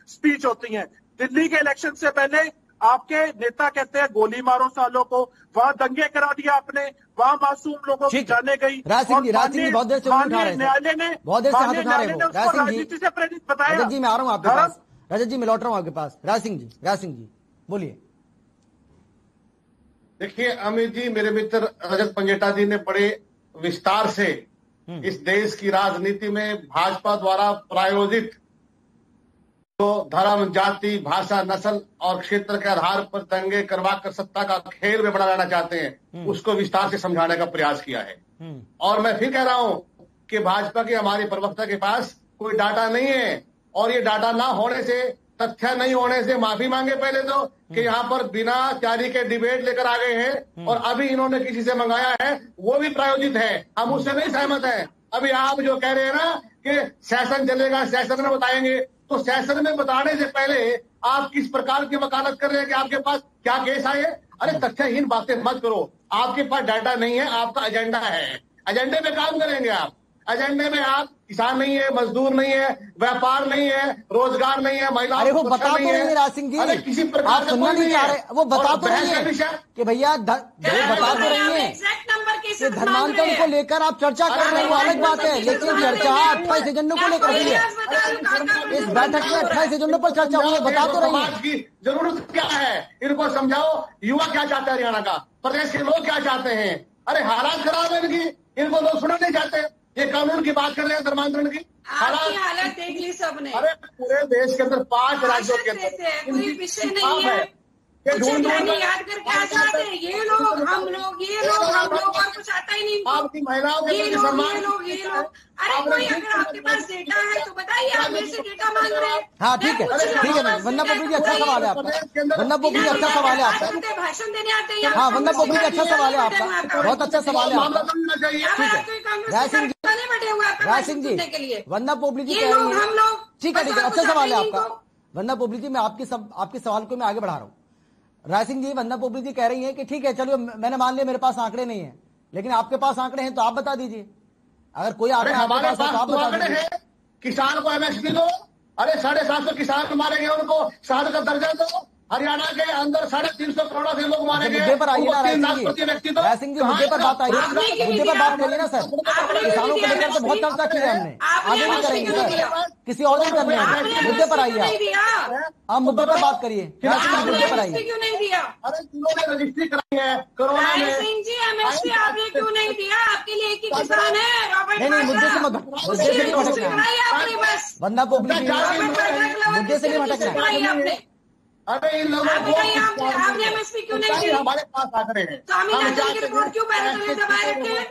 स्पीच होती है। दिल्ली के इलेक्शन से पहले आपके नेता कहते हैं गोली मारो सालों को, वहां दंगे करा दिया आपने, वहां मासूम लोगों की जाने गई। राजसिंह बहुत देर से न्यायालय ने बहुत देर से हाथ उठा रहे हो। राजनीति से प्रेरित बताया। रजत जी मैं आ रहा हूँ आपके पास, रजत जी मैं लौट रहा हूँ आपके पास। राज सिंह जी बोलिए। देखिए अमित जी, मेरे मित्र रजत पंजेटा जी ने बड़े विस्तार से इस देश की राजनीति में भाजपा द्वारा प्रायोजित जो धर्म, जाति, भाषा, नस्ल और क्षेत्र के आधार पर दंगे करवाकर सत्ता का खेल में बना रहना चाहते हैं, उसको विस्तार से समझाने का प्रयास किया है। और मैं फिर कह रहा हूं कि भाजपा के हमारे प्रवक्ता के पास कोई डाटा नहीं है, और ये डाटा ना होने से, तथ्य नहीं होने से माफी मांगे पहले तो कि यहाँ पर बिना तैयारी के डिबेट लेकर आ गए हैं, और अभी इन्होंने किसी से मंगाया है वो भी प्रायोजित है, हम उससे नहीं सहमत हैं। अभी आप जो कह रहे हैं ना कि सेशन चलेगा, सेशन में बताएंगे, तो सेशन में बताने से पहले आप किस प्रकार की वकालत कर रहे हैं कि आपके पास क्या केस आए? अरे तथ्यहीन बातें मत करो, आपके पास डाटा नहीं है, आपका एजेंडा है, एजेंडे पे काम करेंगे आप। एजेंडे में आप किसान नहीं है, मजदूर नहीं है, व्यापार नहीं है, रोजगार नहीं है, महिला। अरे वो बता तो रही है राज सिंह जी, किसी प्रकार आप सुनना नहीं चाह रहे, वो बता तो रही है कि भैया वो बता तो रही है कि धर्मांतरण को लेकर आप चर्चा कर रहे हो, अलग बात है, लेकिन चर्चा 28 एजेंडों को लेकर हुई है। इस बैठक में 28 एजेंडों पर चर्चा हुई है, बता तो रही है। जरूरत क्या है, इनको समझाओ। युवा क्या चाहता है हरियाणा का, प्रदेश के लोग क्या चाहते हैं? अरे हालात खराब है इनकी, इनको लोग सुनना नहीं चाहते। ये कानून की बात कर रहे हैं, धर्मांतरण की हालत देख ली सबने। अरे पूरे देश के अंदर 5 राज्यों के अंदर कोई विषय नहीं है कुछ गाने याद करके आ जाते हैं, ये लोग हम लोग, ये लोग हम लोग, और कुछ आता ही नहीं। आपकी महिलाओं ये लोग। अरे कोई अगर आपके पास डेटा है तो बताइए, आप मेरे से डेटा मांग रहे हैं। हाँ ठीक है वंदना पोपली जी, अच्छा सवाल है आपका। वंदना पोपली जी, अच्छा सवाल है आपका। भाषण देने आते हैं। हाँ वंदना पोपली जी, अच्छा सवाल है आपका, बहुत अच्छा सवाल है आपका। ठीक है राय सिंह जी, वंदना पोपली जी कह रही है, ठीक है अच्छा सवाल है आपका। वंदना पोपली जी, मैं आपके सवाल को मैं आगे बढ़ा रहा हूँ। राय सिंह जी, वंदना पोपली जी कह रही है कि ठीक है चलो मैंने मान लिया मेरे पास आंकड़े नहीं है, लेकिन आपके पास आंकड़े हैं तो आप बता दीजिए। अगर कोई आंकड़े हमारे पास आप बता दीजिए। किसान को एमएसपी दो। अरे 750 किसान मारे गए, उनको शहादत का दर्जा दो। हरियाणा के अंदर 350 करोड़ से लोग मारे गए। मुद्दे पर आइए ना राय सिंह जी, मुद्दे पर बात आइए, मुद्दे पर बात करिए ना सर। किसानों को लेकर तो बहुत चर्चा की है हमने, आगे भी करेंगे सर, किसी और दिन करने हैं। मुद्दे पर आइए आप मुद्दे पर बात करिए। मुद्दे पर आइए। क्यों नहीं दिया? अरे जिन्होंने रजिस्ट्री कराई है कोरोना में। सिंह जी, एमएसपी आपने क्यों नहीं दिया? आपके लिए एक ही किसान है। नहीं मुद्दे से नहीं भटकना है। वंदना पोपली जी, मुद्दे से नहीं भटकना है। अरे इन लोगों को आपने एमएसपी क्यों नहीं दी? हमारे पास आंकड़े हैं। स्वामीनाथन की रिपोर्ट क्यों पहले तुम्हें दबाए रखे हैं?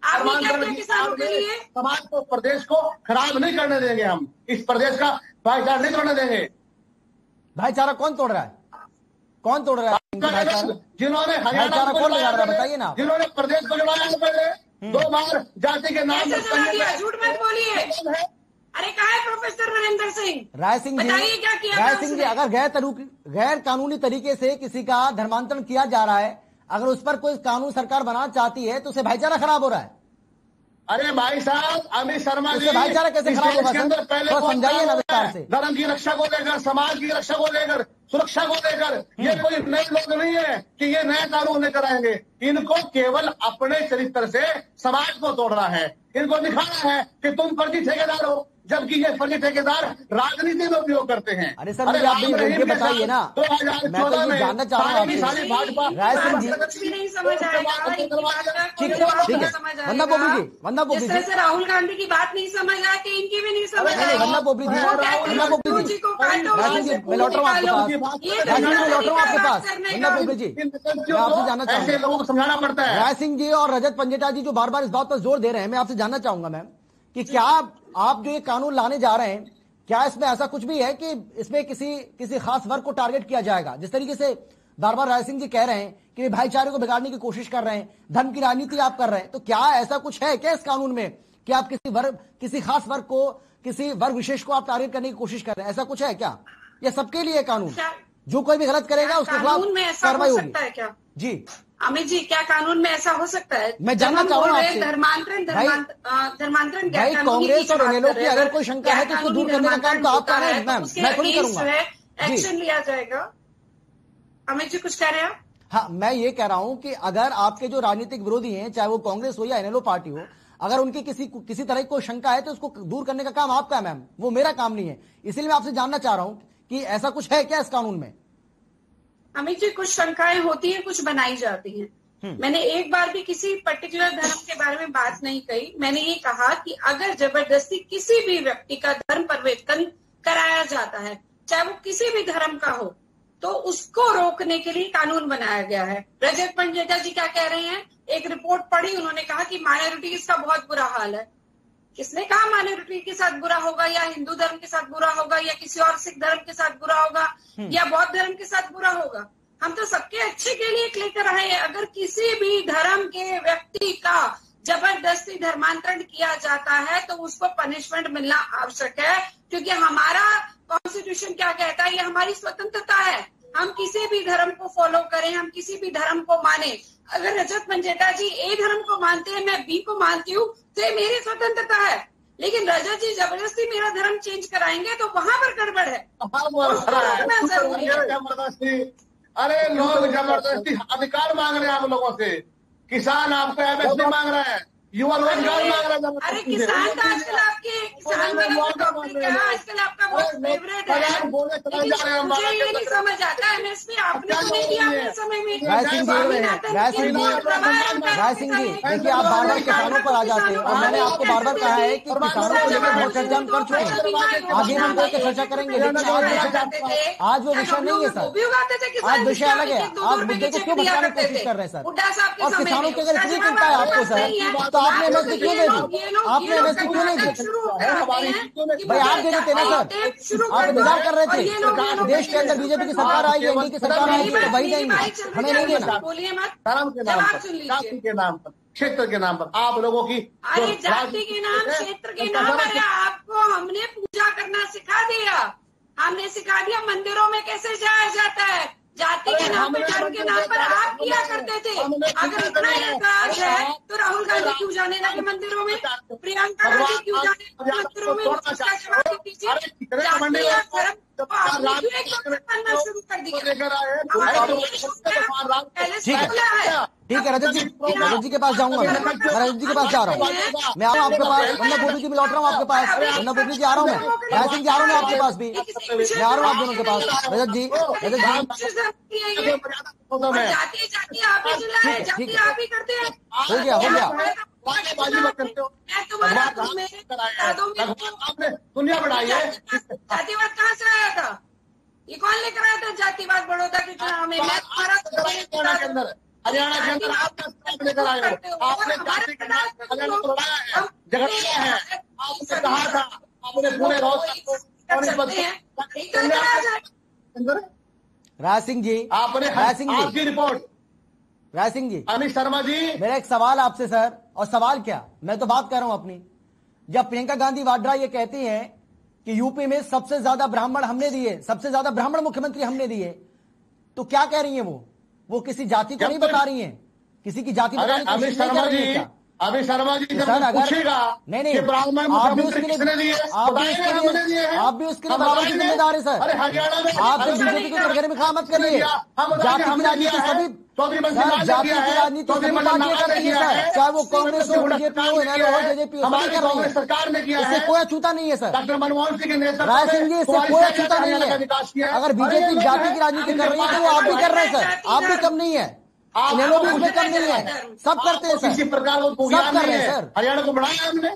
आपने क्या किया किसानों के लिए? समाज को, प्रदेश को खराब नहीं करने देंगे हम। इस प्रदेश का भाईचारा नहीं तोड़ने देंगे। भाईचारा कौन तोड़ रहा है? कौन तोड़ रहा है? जिन्होंने भाईचारा कौन लगा रहा है बताइए ना। जिन्होंने प्रदेश को जुड़ाया पहले 2 बार जाति के नाम पर। झूठ मत बोलिए। अरे कहाँ है प्रोफेसर नरेंद्र सिंह? राय सिंह जी, बताइए क्या किया? राय सिंह जी, अगर गैर कानूनी तरीके से किसी का धर्मांतरण किया जा रहा है, अगर उस पर कोई कानून सरकार बनाना चाहती है तो उसे भाईचारा खराब हो रहा है। अरे भाई साहब, अमित शर्मा जी, भाईचारा कैसे खराब होगा सर? पहले समझाइए ना विस्तार से। धर्म की रक्षा को लेकर, समाज की रक्षा को लेकर, सुरक्षा को लेकर, ये कोई नए लोग नहीं है कि ये नए कानून लेकर आएंगे। इनको केवल अपने चरित्र से समाज को तोड़ना है। इनको दिखाना है कि तुम फर्जी ठेकेदार हो, जबकि ये फर्जी ठेकेदार राजनीति में उपयोग करते हैं। अरे सर मुझे आप ये बताइए ना, मैं तो ये जानना चाह रहा हूँ भाजपा। राय सिंह जी, कुछ भी नहीं समझ आएगा। ठीक है वंदना पोपली जी, वंदना पोपली जी, राहुल गांधी की बात नहीं समझ आ कि इनकी भी नहीं समझ आएगी। वंदना पोपली जी, वंदना पोपली जी, राय सिंह जी, मैं लौट रहा हूँ आपके पास। राय सिंह जी, मैं लौट रहा हूँ आपके पास। वंदना पोपली जी, मैं आपसे जानना चाहूंगा, लोगों को समझाना पड़ता है। राय सिंह जी और रजत पंजेटा जी जो बार बार इस बात पर जोर दे रहे हैं, मैं आपसे जानना चाहूंगा मैम कि क्या आप जो ये कानून लाने जा रहे हैं, क्या इसमें ऐसा कुछ भी है कि इसमें किसी खास वर्ग को टारगेट किया जाएगा? जिस तरीके से बार बार राय सिंह जी कह रहे हैं कि भाईचारे को बिगाड़ने की कोशिश कर रहे हैं, धर्म की राजनीति आप कर रहे हैं, तो क्या ऐसा कुछ है क्या इस कानून में कि आप किसी खास वर्ग को, किसी वर्ग विशेष को आप टारगेट करने की कोशिश कर रहे हैं? ऐसा कुछ है क्या? या सबके लिए कानून, जो कोई भी गलत करेगा उसके खिलाफ कार्रवाई होगी? क्या जी अमित जी, क्या कानून में ऐसा हो सकता है? मैं जानना चाहूंगा आपसे। धर्मांतरण भाई कांग्रेस और इनेलो की अगर कोई शंका है तो उसको दूर करने का काम तो आप कर रहे हैं मैम, मैं थोड़ी करूंगा। एक्शन लिया जाएगा। अमित जी कुछ कह रहे हैं? हाँ, मैं ये कह रहा हूं कि अगर आपके जो राजनीतिक विरोधी हैं, चाहे वो कांग्रेस हो या इनेलो पार्टी हो, अगर उनकी किसी तरह की कोई शंका है तो उसको दूर करने का काम आपका है मैम, वो मेरा काम नहीं है। इसलिए मैं आपसे जानना चाह रहा हूं कि ऐसा कुछ है क्या इस कानून में? अमित जी, कुछ शंकाएं होती हैं, कुछ बनाई जाती हैं। मैंने एक बार भी किसी पर्टिकुलर धर्म के बारे में बात नहीं कही। मैंने ये कहा कि अगर जबरदस्ती किसी भी व्यक्ति का धर्म परिवर्तन कराया जाता है, चाहे वो किसी भी धर्म का हो, तो उसको रोकने के लिए कानून बनाया गया है। रजत पंजेटा जी क्या कह रहे हैं? एक रिपोर्ट पढ़ी, उन्होंने कहा कि माइनॉरिटीज का बहुत बुरा हाल है। किसने कहा माइनॉरिटी के साथ बुरा होगा, या हिंदू धर्म के साथ बुरा होगा, या किसी और सिख धर्म के साथ बुरा होगा, या बौद्ध धर्म के साथ बुरा होगा? हम तो सबके अच्छे के लिए लेकर आए हैं। अगर किसी भी धर्म के व्यक्ति का जबरदस्ती धर्मांतरण किया जाता है तो उसको पनिशमेंट मिलना आवश्यक है, क्योंकि हमारा कॉन्स्टिट्यूशन क्या कहता है, ये हमारी स्वतंत्रता है। हम किसी भी धर्म को फॉलो करें, हम किसी भी धर्म को माने। अगर रजत पंजेटा जी ए धर्म को मानते हैं, मैं बी को मानती हूँ, तो ये मेरी स्वतंत्रता है। लेकिन रजत जी जबरदस्ती मेरा धर्म चेंज कराएंगे तो वहां पर गड़बड़ है। जबरदस्ती, अरे लोग जबरदस्ती अधिकार मांग रहे हैं आप लोगों से। किसान आपको एमएसपी मांग रहा है, युवा रोजगार मांग रहे हैं। अरे किसान का आजकल आपके किसान वाला टॉपिक है, आजकल आपका बहुत फेवरेट है। मुझे ये नहीं समझ आता एमएसपी आपने तो नहीं दिया अपने समय में। राय सिंह जी देखिए, आप बार बार किसानों पर आ जाते हैं और मैंने आपको बार बार कहा है कि किसानों को लेकर बहुत चर्चा हम कर चुके हैं, आगे हम लेकर चर्चा करेंगे, लेकिन आज वो विषय नहीं है सर, आज विषय अलग है। आप मुद्दे को क्यों भटकाने की कोशिश कर रहे हैं सर? और किसानों की अगर इतनी चिंता है आपको सर, तो आपने एमएसपी क्यों दे दी? आपने एमएसपी क्यों नहीं दी? भाई आप दे देते ना सर, आप इंतजार कर रहे थे। देश के अंदर बीजेपी की सरकार आएगी, एनडीए की सरकार आएगी तो वही देंगे, हमें नहीं देना। बोलिए मत, धर्म के नाम पर, जाति के नाम पर, क्षेत्र के नाम पर आप लोगों की जाति के नाम, क्षेत्र के नाम पर आपको हमने पूजा करना सिखा दिया, हमने सिखा दिया मंदिरों में कैसे जाया जाता है। जाति के नाम पर, धर्म के नाम पर आप किया करते थे। अगर इतना एहसास है तो राहुल गांधी क्यों जाने लगे मंदिरों में, प्रियंका गांधी क्यों जाने लगे मंदिरों में? उसका जवाब दीजिए। जाति या धर्म करना शुरू कर दिया। ठीक है रजत जी के पास जाऊंगा, मैं रजत जी के पास जा रहा हूँ, मैं आ रहा हूँ आपके पास, वरना बोबी जी भी लौट रहा हूँ आपके पास, वरना बोबी जी आ रहा हूँ मैं, राय सिंह जी आ रहा हूँ मैं आपके पास भी, मैं आ रहा हूँ आप दोनों के पास। रजत जी जाति आप ही चिल्लाए, जाति आप ही करते हैं। हो गया दुनिया बढ़ाई है। जातिवाद कहाँ से आया था? ये कौन लेकर आया था जातिवाद बड़ौदा के चुनाव में? हरियाणा के अंदर आप लेकर आए हो, आपने जाति के नाम पर हरियाणा को लड़ाया है, झगड़ा है। आपने कहा था, आपने पूरे राय सिंह जी, आपने आपकी रिपोर्ट, राय सिंह जी, अमित शर्मा जी, मेरा एक सवाल आपसे सर, और सवाल क्या, मैं तो बात कर रहा हूं अपनी। जब प्रियंका गांधी वाड्रा ये कहती हैं कि यूपी में सबसे ज्यादा ब्राह्मण हमने दिए, सबसे ज्यादा ब्राह्मण मुख्यमंत्री हमने दिए, तो क्या कह रही हैं वो किसी जाति को नहीं बता रही हैं, किसी की जाति बताने की कोशिश नहीं कर रही है क्या? अभी शर्मा जी सर अगर पूछेगा नहीं आप भी उसके लिए बराबर की जिम्मेदार है सर। आप तो बीजेपी को कटघरे में खड़ा मत करिए। जाति की राजनीति सभी, जाति की राजनीति सभी पार्टियां करती है सर, चाहे वो कांग्रेस हो, बीजेपी हो, एनएलओ हो, जेजेपी हो, सभी कर रही है। सरकार ने किया, इससे कोई अछूता नहीं है सर। डॉक्टर मनमोहन सिंह के नेतृत्व में राय सिंह जी, इससे कोई अछूता नहीं है। अगर बीजेपी जाति की राजनीति कर रही है तो वो आप भी कर रहे हैं सर, आप भी कम नहीं है, इनेलो भी इसमें कम नहीं है, सब करते हैं सर, किसी प्रकार सब कर रहे हैं सर। हरियाणा को बढ़ाया हमने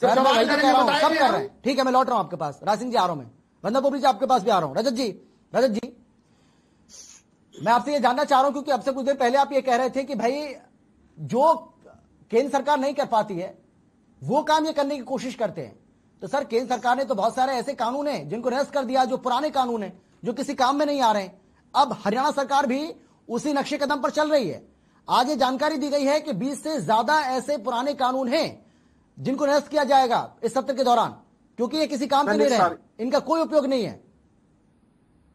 सर, मैं वही तो कह रहा हूँ, सब कर रहे हैं। ठीक है, मैं लौट रहा हूँ आपके पास, राय सिंह जी आ रहा हूँ मैं, वंदना बोबी जी आपके पास भी आ रहा हूँ। रजत जी मैं आपसे ये जानना चाह रहा हूँ, क्योंकि अब से कुछ देर पहले आप ये कह रहे थे कि भाई जो केंद्र सरकार नहीं कर पाती है वो काम ये करने की कोशिश करते हैं। तो सर केंद्र सरकार ने तो बहुत सारे ऐसे कानून हैं जिनको निरस्त कर दिया, जो पुराने कानून हैं, जो किसी काम में नहीं आ रहे हैं। अब हरियाणा सरकार भी उसी नक्शे कदम पर चल रही है। आज ये जानकारी दी गई है कि 20 से ज्यादा ऐसे पुराने कानून हैं जिनको निरस्त किया जाएगा इस सत्र के दौरान, क्योंकि ये किसी काम के नहीं रहे, इनका कोई उपयोग नहीं है।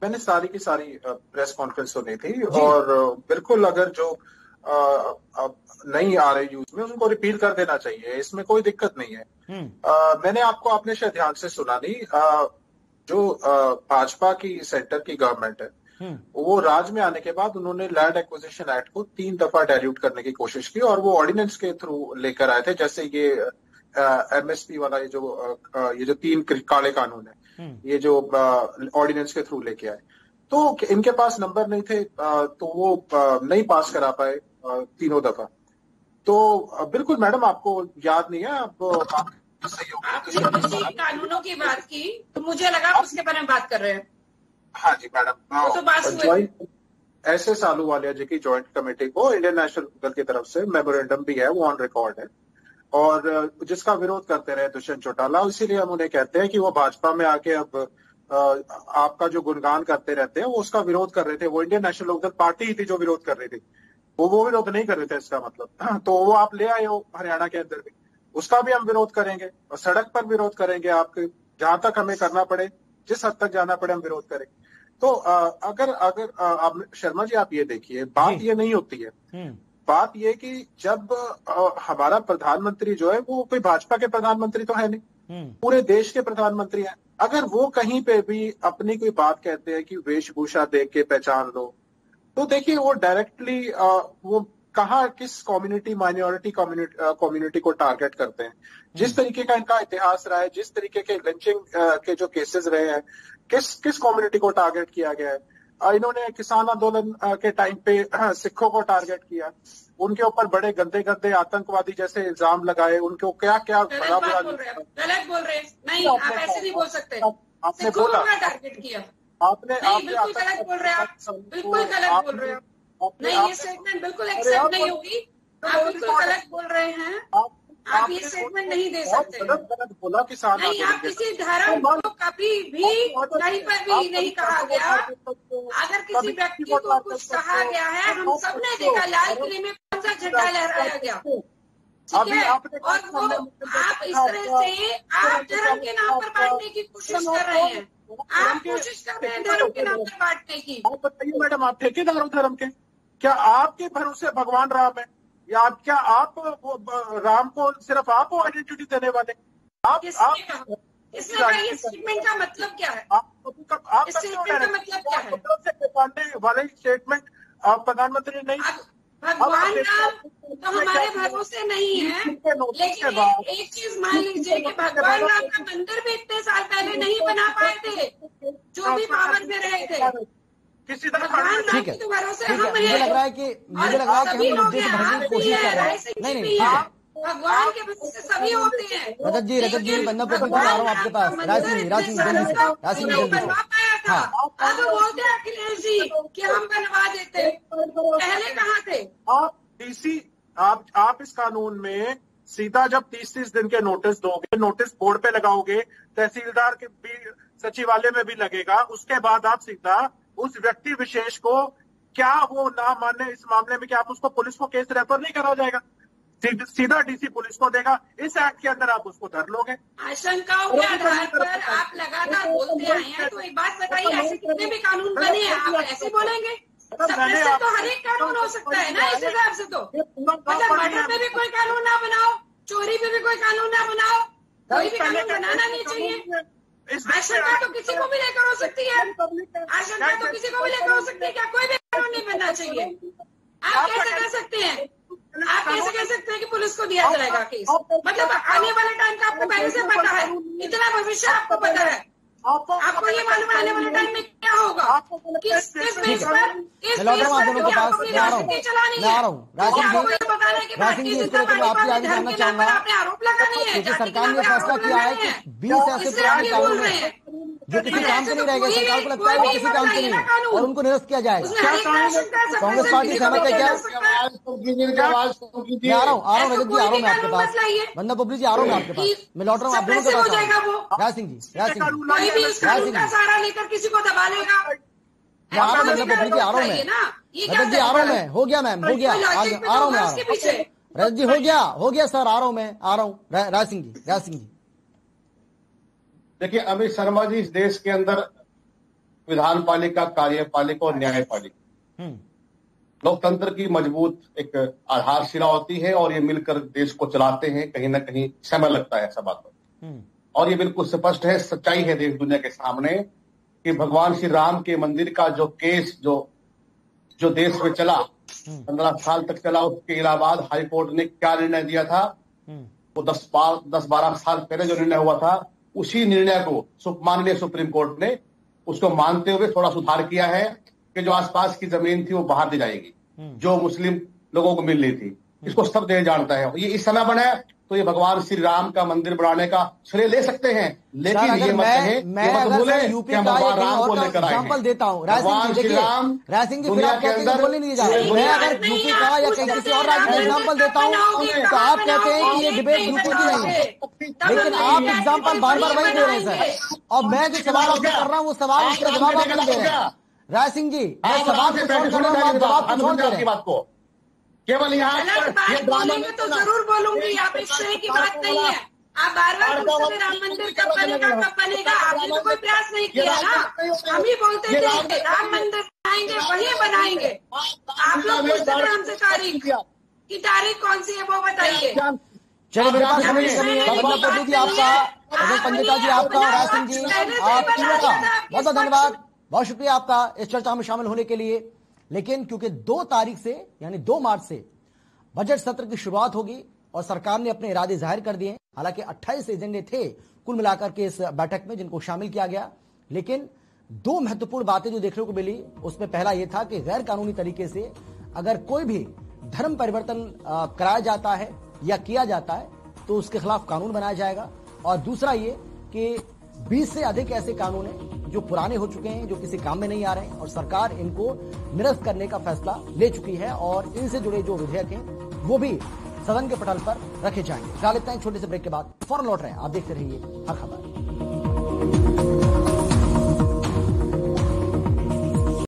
मैंने सारी की सारी प्रेस कॉन्फ्रेंस सुनी थी और बिल्कुल अगर जो नहीं आ रही यूज में उनको रिपील कर देना चाहिए, इसमें कोई दिक्कत नहीं है। मैंने आपको आपने शायद ध्यान से सुना नहीं, जो भाजपा की सेंटर की गवर्नमेंट है वो राज्य में आने के बाद उन्होंने लैंड एक्विजिशन एक्ट को 3 दफा डायल्यूट करने की कोशिश की और वो ऑर्डिनेंस के थ्रू लेकर आए थे। जैसे ये एमएसपी वाला ये जो 3 काले कानून है, ये जो ऑर्डिनेंस के थ्रू लेके आए, तो इनके पास नंबर नहीं थे तो वो नहीं पास करा पाए 3 दफा। तो बिल्कुल मैडम आपको याद नहीं है, कानूनों की बात की तो मुझे लगा उसके बारे में बात कर रहे हैं। हाँ जी मैडम, SS आहलूवालिया जी की ज्वाइंट कमेटी को इंडियन नेशनल दल की तरफ से मेमोरेंडम भी है, वो ऑन रिकॉर्ड है, और जिसका विरोध करते रहे दुष्यंत चौटाला, इसीलिए हम उन्हें कहते हैं कि वो भाजपा में आके अब आपका जो गुणगान करते रहते हैं वो उसका विरोध कर रहे थे। वो इंडियन नेशनल लोकदल पार्टी ही थी जो विरोध कर रही थी, वो विरोध नहीं कर रहे थे इसका मतलब। तो वो आप ले आए हो हरियाणा के अंदर भी, उसका भी हम विरोध करेंगे और सड़क पर विरोध करेंगे, आपके जहां तक हमें करना पड़े, जिस हद तक जाना पड़े हम विरोध करेंगे। तो अगर आप शर्मा जी आप ये देखिए, बात ये नहीं होती है, बात ये कि जब हमारा प्रधानमंत्री जो है वो कोई भाजपा के प्रधानमंत्री तो है नहीं, पूरे देश के प्रधानमंत्री हैं, अगर वो कहीं पे भी अपनी कोई बात कहते हैं कि वेशभूषा देख के पहचान लो, तो देखिए वो डायरेक्टली वो कहाँ किस कम्युनिटी, माइनॉरिटी कम्युनिटी को टारगेट करते हैं। जिस तरीके का इनका इतिहास रहा है, जिस तरीके के लिंचिंग के जो केसेस रहे हैं, किस कम्युनिटी को टारगेट किया गया है। इन्होंने किसान आंदोलन के टाइम पे सिखों को टारगेट किया, उनके ऊपर बड़े गंदे गंदे आतंकवादी जैसे इल्जाम लगाए, उनको क्या क्या गलत बोल रहे हैं। नहीं, आप ऐसे नहीं बोल सकते। आपने बोला, टारगेट किया आपने बिल्कुल गलत बोल रहे हैं आप, बिल्कुल गलत बोल रहे हैं। नहीं, ये स्टेटमेंट बिल्कुल एक्सेप्ट नहीं होगी। आप बिल्कुल गलत बोल रहे हैं। आप ये स्टेटमेंट नहीं दे सकते। गलत बोला किसान। नहीं, आप किसी धर्म को कभी भी कहीं पर भी नहीं कहा गया। अगर किसी व्यक्ति को कुछ कहा गया है, हम सबने देखा लाल किले में कौन सा झंडा लहराया गया, ठीक है। और वो आप इस तरह से आप धर्म के नाम पर बांटने की कोशिश कर रहे हैं। आप कोशिश कर रहे हैं धर्म के नाम पर बांटने की। आप बताइए मैडम, आप ठेकेदार हो धर्म के? क्या आपके भरोसे भगवान राम है, या आप राम को सिर्फ आप वो आइडेंटिटी देने वाले? इसमें का ये स्टेटमेंट का मतलब क्या है? स्टेटमेंट का मतलब क्या है? बांटने वाले स्टेटमेंट प्रधानमंत्री नहीं। भगवान राम तो हमारे भरोसे नहीं है, लेकिन एक चीज मान लीजिए कि भगवान राम का मंदिर भी इतने साल पहले नहीं बना पाए थे, जो भी पावर में रहे थे। किसी तरह ठीक है, मुझे लग रहा है कि हम मुद्दे से भरने की कोशिश कर रहे हैं। नहीं, ठीक है, भगवान के भरोसे सभी होते हैं। रजत जी बंदा को आ रहा हूँ आपके पास। राज सिंह जल्दी से। हाँ, अब बोलते हैं अखिलेश जी कि हम बनवा देते, पहले कहाँ थे? आप इस कानून में सीधा जब 30 दिन के नोटिस दोगे, नोटिस बोर्ड पे लगाओगे, तहसीलदार के भी सचिवालय में भी लगेगा, उसके बाद आप सीधा उस व्यक्ति विशेष को, क्या वो ना माने इस मामले में, कि आप उसको पुलिस को केस रेफर नहीं करा जाएगा, सीधा डीसी पुलिस को देगा। इस एक्ट के अंदर आप उसको धर लोगे। आशंकाओं के आधार पर आप लगातार बोलते आए हैं, तो एक बात बताइए, ऐसे कितने भी कानून बने हैं, आप ऐसे बोलेंगे? सबसे तो हर एक कानून हो सकता है ना इस हिसाब से। तो मतलब मर्डर पे भी कोई कानून ना बनाओ, चोरी पे भी कोई कानून ना बनाओ, कोई भी कानून बनाना नहीं चाहिए। आशंका तो किसी को भी लेकर हो सकती है, आशंका तो किसी को भी लेकर हो सकती है। क्या कोई भी कानून नहीं बनना चाहिए? आप कैसे कर सकते हैं? आप कैसे कह सकते हैं कि पुलिस को दिया जाएगा केस? मतलब आने वाले टाइम का आपको पहले से पता है, इतना भविष्य आपको पता है, आपको ये मालूम है आने वाले टाइम में क्या होगा, किस बेस पर चलानी है। रासिंग जी, इसको लेकर मैं आपकी आगे जानना चाहूंगा। आरोप लगानी है, सरकार ने फैसला किया है कि 20 ऐसे पुराने कानून हैं जो किसी काम के नहीं रहेंगे, सरकार को लगता है वो किसी काम के नहीं है, और उनको निरस्त किया जाएगा। कांग्रेस पार्टी सहमत है क्या? आ रहा हूँ रजत जी, आ रहा हूँ मैं आपके पास। बंदा पब्लिक जी, आ रहा हूँ मैं आपके पास। मैं लौट रहा हूँ आप दोनों के पास। राज सिंह जी, सहारा लेकर किसी को दबा लेगा। आ रहा हूँ, मतलब पब्लिक जी आ रहा हूँ मैं। रजत जी आ रहा हूँ मैं, हो गया मैम, हो गया, आ रहा हूँ मैं। रजत जी हो गया सर, आ रहा हूँ मैं, आ रहा हूँ। राज सिंह जी देखिए, अमित शर्मा जी, इस देश के अंदर विधान पालिका, कार्यपालिका और न्यायपालिका लोकतंत्र की मजबूत एक आधारशिला होती है, और ये मिलकर देश को चलाते हैं। कहीं ना कहीं समय लगता है सब बातों में, और ये बिल्कुल स्पष्ट है, सच्चाई है देश दुनिया के सामने कि भगवान श्री राम के मंदिर का जो केस जो देश में चला, 15 साल तक चला, उसके इलाहाबाद हाई कोर्ट ने क्या निर्णय दिया था, वो 10-12 साल पहले जो निर्णय हुआ था, उसी निर्णय को माननीय सुप्रीम कोर्ट ने उसको मानते हुए थोड़ा सुधार किया है कि जो आसपास की जमीन थी वो बाहर दी जाएगी, जो मुस्लिम लोगों को मिल रही थी। इसको सब देश जानता है। ये इस समय बना तो ये भगवान श्री राम का मंदिर बनाने का श्रेय ले सकते हैं, लेकिन ये मत कहें, मैं अगर यूपी का एग्जाम्पल देता हूँ, राज सिंह जी, फिर आप कहते हैं बोलने नहीं जा रहे। मैं अगर यूपी का या कहीं किसी और राज्य का एग्जाम्पल देता हूँ तो आप कहते हैं कि ये डिबेट यूपी की नहीं है, लेकिन आप एग्जाम्पल बार वही दे रहे हैं सर। और मैं जो सवाल आपसे कर रहा हूँ वो सवाल, उसका जवाब आप नहीं दे रहे हैं। राज सिंह जी, मैं सवाल को छोड़ कर रहा हूँ, जवाब को छोड़ दे रहे हैं। केवल यहाँ बोलेंगे तो जरूर बोलूंगी, आप इस तरह की बात नहीं है। आप बार पूछते राम मंदिर कब बनेगा, आपने तो कोई प्रयास नहीं किया ना। हम ही बोलते थे राम मंदिर बनाएंगे, वही बनाएंगे। आप लोग पूछते थे हमसे तारीख कौन सी है वो बताइए। चलो, मेरे पास समय की कमी है। पंडित जी आपका, पंडिता जी आपका, राज सिंह जी आप तीनों का बहुत बहुत धन्यवाद, बहुत शुक्रिया आपका इस चर्चा में शामिल होने के लिए। लेकिन क्योंकि 2 तारीख से यानी 2 मार्च से बजट सत्र की शुरुआत होगी और सरकार ने अपने इरादे जाहिर कर दिए। हालांकि 28 एजेंडे थे कुल मिलाकर के इस बैठक में जिनको शामिल किया गया, लेकिन दो महत्वपूर्ण बातें जो देखने को मिली उसमें पहला यह था कि गैर कानूनी तरीके से अगर कोई भी धर्म परिवर्तन कराया जाता है या किया जाता है तो उसके खिलाफ कानून बनाया जाएगा। और दूसरा ये कि 20 से अधिक ऐसे कानून हैं जो पुराने हो चुके हैं, जो किसी काम में नहीं आ रहे हैं और सरकार इनको निरस्त करने का फैसला ले चुकी है और इनसे जुड़े जो विधेयक हैं वो भी सदन के पटल पर रखे जाएंगे। फिलहाल इतना ही, छोटे से ब्रेक के बाद फौरन लौट रहे हैं। आप देखते रहिए हर खबर।